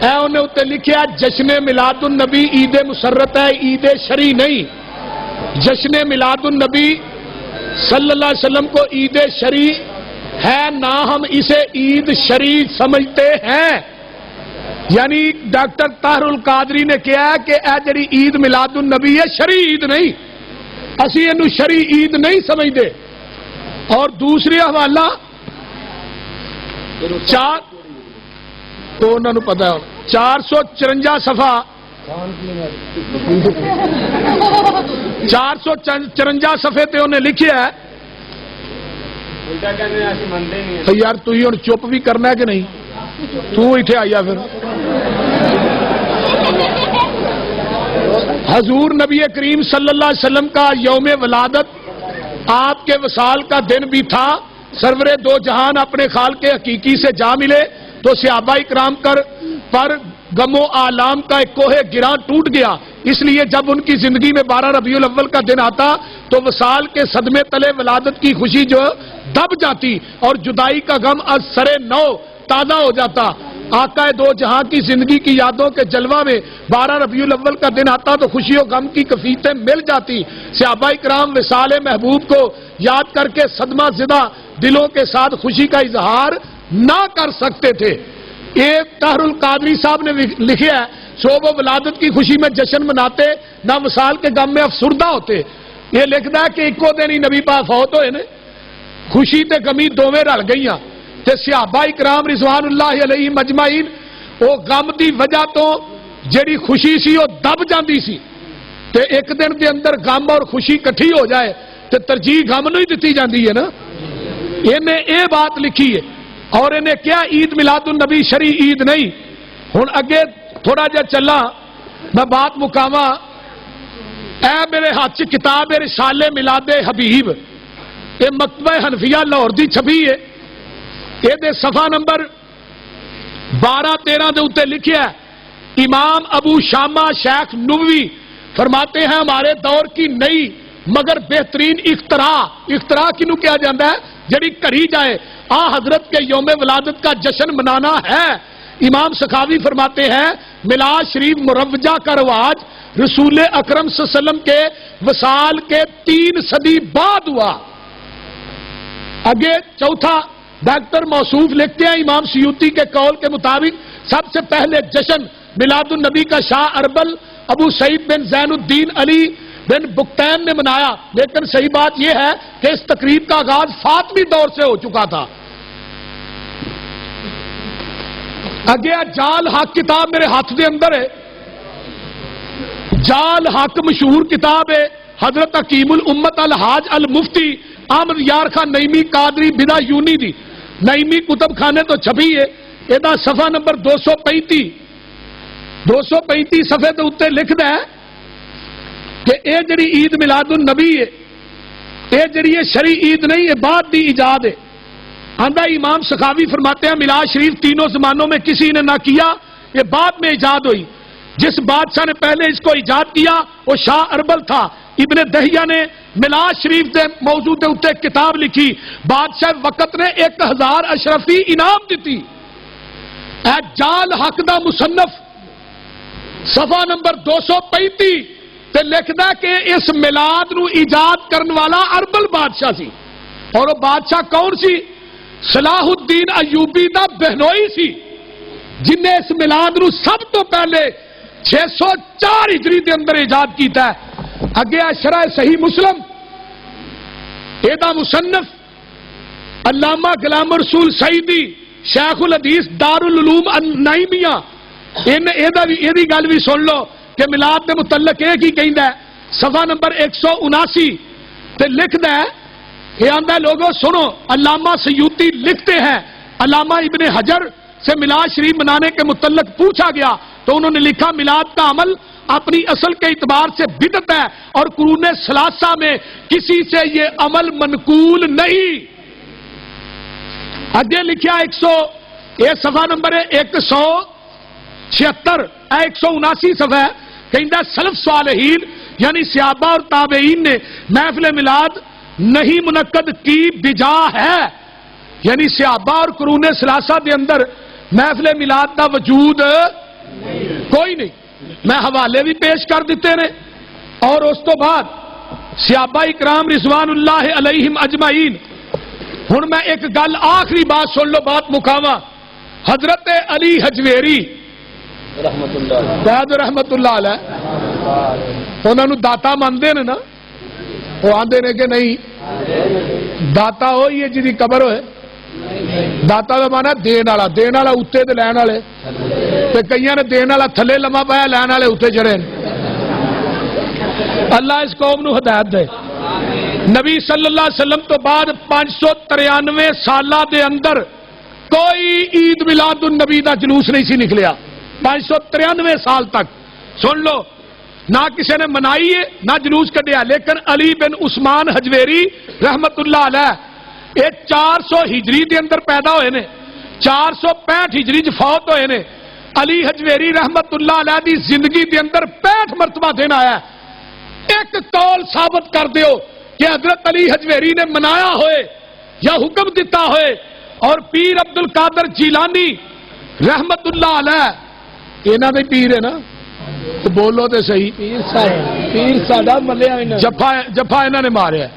اے انہیں اتنے لکھیا جشن میلاد النبی عید مسرت ہے عید شرعی نہیں جشن میلاد النبی صلی اللہ علیہ وسلم کو عید شرعی ہے نہ ہم اسے عید شرعی سمجھتے ہیں یعنی ڈاکٹر طاہر القادری نے کیا ہے کہ اے جڑی عید میلاد النبی ہے شرعی عید نہیں اسی انہوں شرعی عید نہیں سمجھتے اور دوسری حوالہ تو انہوں نے پتا ہے 454 صفحہ 454 صفحے تے انہیں لکھیا ہے تو یار تو ہی اور چپ بھی کرنا ہے کہ نہیں تو ایتھے آیا پھر حضور نبی کریم صلی اللہ علیہ وسلم کا یوم ولادت آپ کے وصال کا دن بھی تھا سرور دو جہان اپنے خالق حقیقی سے جا ملے تو صحابہ اکرام پر غم و آلام کا ایک کوہ گراں ٹوٹ گیا اس لیے جب ان کی زندگی میں 12 ربیع الاول کا دن آتا تو وصال کے صدمے تلے ولادت کی خوشی جو دب جاتی اور جدائی کا غم از سرے نو تازہ ہو جاتا آقا دو جہاں کی زندگی کی یادوں کے جلوہ میں 12 ربیع الاول کا دن آتا تو خوشی و غم کی کفیتیں مل جاتی صحابہ اکرام وصال محبوب کو یاد کر کے صدمہ زدہ دلوں کے ساتھ خوشی کا اظہار نہ کر سکتے تھے ایک طاہر القادری صاحب نے لکھا ہے صوب و ولادت کی خوشی میں جشن مناتے نہ وصال کے غم میں افسردہ ہوتے یہ لکھتا ہے کہ ایکو دن ہی نبی پاک فوت ہوئے نے خوشی تے غمی دوویں رل گئیاں تے صحابہ اکرام رضوان اللہ علیہ مجمعین وہ غم دی وجہ تو جڑی خوشی سی وہ دب جاندی سی تے ایک دن دے اندر غم اور خوشی کٹھی ہو جائے تے ترجیح غم نو ہی دتی جاندی ہے نا انہیں اے بات لکھی ہے اور انہیں کیا عید میلاد النبی شرعی عید نہیں ہن اگے تھوڑا جا چلا میں بات مکاواں اے میرے ہاتھ کتاب رسالے میلاد حبیب یہ مکتبہ حنفیہ لاہور دی چھپی ہے یہ دے صفحہ نمبر 12-13 دے اوتے لکھیا ہے امام ابو شامہ شیخ نووی فرماتے ہیں ہمارے دور کی نئی مگر بہترین اختراع کنو کیا جاندہ ہے جڑی کری جائے حضرت کے یوم ولادت کا جشن منانا ہے امام سخاوی فرماتے ہیں میلاد شریف مروجہ کا رواج رسول اکرم صلی اللہ علیہ وسلم کے وصال کے 3 صدی بعد ہوا. آگے چوتھا ڈاکٹر موصوف لکھتے ہیں امام سیوطی کے قول کے مطابق سب سے پہلے جشن میلاد النبی کا شاہ اربل ابو سعید بن زین الدین علی بن بکتین نے منایا، لیکن صحیح بات یہ ہے کہ اس تقریب کا آغاز فاطمی دور سے ہو چکا تھا۔ اگیا جال حق کتاب میرے ہاتھ دے اندر ہے، جال حق مشہور کتاب ہے حضرت حکیم الامت الحاج المفتی احمد یار خان نعیمی قادری بدا یونی دی نعیمی کتب خانے تو چھپی ہے، یہ صفحہ نمبر 235 صفحے کے اتنے لکھتا ہے کہ اے جڑی عید میلاد النبی ہے اے جڑی شرعی عید نہیں ہے، بعد دی ایجاد ہے۔ آندہ امام سخاوی فرماتے ہیں میلاد شریف تینوں زمانوں میں کسی نے نہ کیا، یہ بعد میں ایجاد ہوئی۔ جس بادشاہ نے پہلے اس کو ایجاد کیا وہ شاہ اربل تھا۔ ابن دہیہ نے میلاد شریف دے موضوع دے اتنے کتاب لکھی، بادشاہ وقت نے 1000 اشرفی انعام دیتی۔ اے جال حق دا مصنف صفحہ نمبر 235 تے لکھدا کہ اس میلاد نو ایجاد کرن والا اربل بادشاہ سی، اور وہ بادشاہ کون سی؟ صلاح الدین ایوبی دا بہنوئی سی، جن نے اس میلاد نو سب تو پہلے 604 ہجری دے اندر ایجاد کیتا ہے۔ اگے شرح صحیح مسلم ایدہ مصنف علامہ غلام رسول سعیدی شیخ الحدیث دار العلوم النعیمیہ ایدی گل بھی سن لو کہ میلاد کے متعلق ایک ہی کہندا ہے، صفحہ نمبر 179 تے لکھدا ہے، یہ آندہ لوگوں سنو، علامہ سیوطی لکھتے ہیں علامہ ابن حجر سے میلاد شریف منانے کے متعلق پوچھا گیا تو انہوں نے لکھا میلاد کا عمل اپنی اصل کے اعتبار سے بدعت ہے اور قرون ثلاثہ میں کسی سے یہ عمل منقول نہیں۔ آگے لکھا یہ صفحہ نمبر 176 179 صفحہ کہندہ سلف صالحین یعنی صحابہ اور تابعین نے محفل میلاد نہیں منعقد کی بجا ہے، یعنی صحابہ اور قرون ثلاثہ دے اندر محفل میلاد کا وجود کوئی نہیں۔ میں حوالے بھی پیش کر دیتے نے، اور اس تو بعد صحابہ اکرام رضوان اللہ علیہم اجمعین۔ ہن میں ایک گل آخری بات سن لو، بات مکاواں۔ حضرت علی حجویری رحمت اللہ علیہ انہوں نے داتا مانتے ہیں نا، وہ آندے نے کہ نہیں داتا ہوئی ہے جی قبر ہوئے، داتا کا مانا دین والا، دین والا اتنے تے لین والے، تے کئی نے دین والا تھلے لما پایا، لین والے اتنے چڑھے۔ اللہ اس قوم نو ہدایت دے۔ نبی صلی اللہ علیہ وسلم تو بعد 593 سالہ دے اندر کوئی عید میلاد النبی دا جلوس نہیں سی نکلیا، 593 سال تک۔ سن لو، نہ کسی نے منائی ہے نہ جلوس کڈیا، لیکن علی بن عثمان حجویری رحمت اللہ علیہ یہ 400 ہجری دے اندر پیدا ہوئے نے، 465 ہجری فوت ہوئے نے۔ علی حجویری رحمت اللہ علیہ دی زندگی دے اندر 65 مرتبہ دن آیا ہے۔ ایک قول ثابت کر دیو کہ حضرت علی حجویری نے منایا ہوئے یا حکم دیتا ہوئے، اور پیر عبد القادر جیلانی رحمت اللہ علیہ انہاں دے پیر ہے نا، تو بولو تے صحیح، پیر ساڈا ملیا جفا انہاں نے ماریا،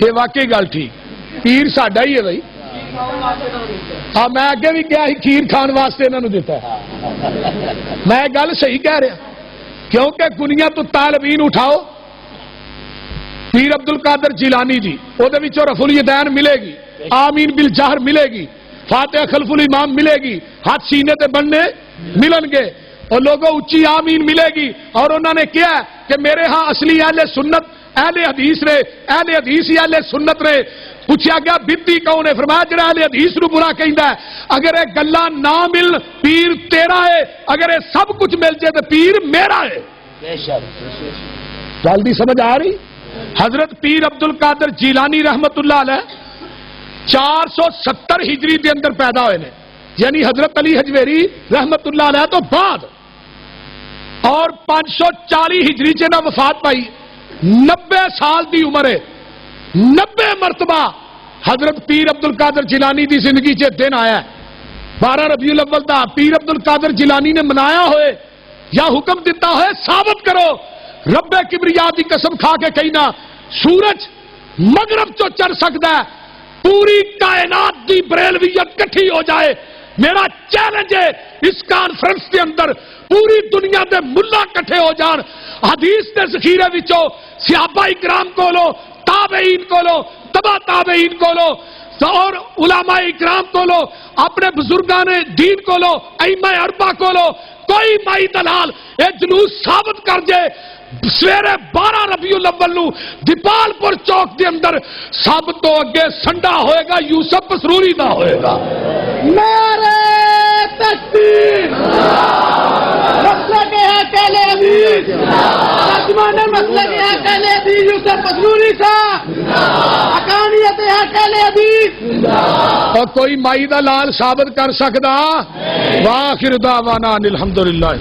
یہ واقعی گل ٹھیک، پیر ساڈا ہی ہے بھائی۔ ہاں میں اگے بھی کیا کھیر کھان واسطے انہوں نے دیتا ہے، میں گل صحیح کہہ رہا، کیونکہ دنیا تو طالبین اٹھاؤ، پیر عبد القادر جیلانی جی وہ رفع الیدین ملے گی، آمین بالجہر ملے گی، فاتحہ خلف الامام ملے گی، ہاتھ سینے تے بننے ملن گے، اور لوگوں اچھی آمین ملے گی۔ اور انہوں نے کیا ہے کہ میرے ہاں اصلی اہل سنت اہل حدیث رہے، اہل حدیث ہی اہل سنت رہے۔ پوچھا گیا بدی کون ہے؟ فرمایا جڑا اہل حدیث نو برا کہندا ہے، اگر یہ گلاں نہ مل پیر تیرا ہے، اگر یہ سب کچھ مل جائے تو پیر میرا ہے۔ جلدی سمجھ آ رہی؟ حضرت پیر عبد القادر جیلانی رحمت اللہ علیہ 470 ہجری کے اندر پیدا ہوئے نے، یعنی حضرت علی حجویری رحمت اللہ علیہ تو بعد، اور 540 ہجری سے نہ وفات پائی، 90 سال دی عمر ہے، 90 مرتبہ حضرت پیر عبد القادر جیلانی دی زندگی سے دن آیا ہے۔ 12 ربیع الاول دا پیر عبد القادر جیلانی نے منایا ہوئے یا حکم دیتا ہوئے ثابت کرو۔ رب کبریا دی قسم کھا کے کہنا سورج مغرب چو چڑھ سکتا ہے، پوری کائنات دی بریلویت کٹھی ہو جائے. میرا چیلنج ہے اس کانفرنس کے اندر پوری دنیا دے ملا کٹھے ہو جان, حدیث دے ذخیرے وچوں صحابہ اکرام کو لو, تابعین کو لو, تبع تابعین کو لو اور علماء اکرام کو لو, اپنے بزرگان دین کو لو, ائمہ اربعہ کو لو, کوئی مائی دلال اے جلوس ثابت کر دے سویرے 12 ربیع الاول نو دیپال پور چوک دے اندر سب تو اگے سنڈا ہوئے گا یوسف مسروری دا ہوئے گا. نعرہ تکبیر مسلک اہل حدیث ترجمان مسلک اہل حدیث یوسف مسروری صاحب حقانیت اہل حدیث. اور کوئی مائی دا لال ثابت کر سکدا؟ وآخر دعوانا الحمدللہ.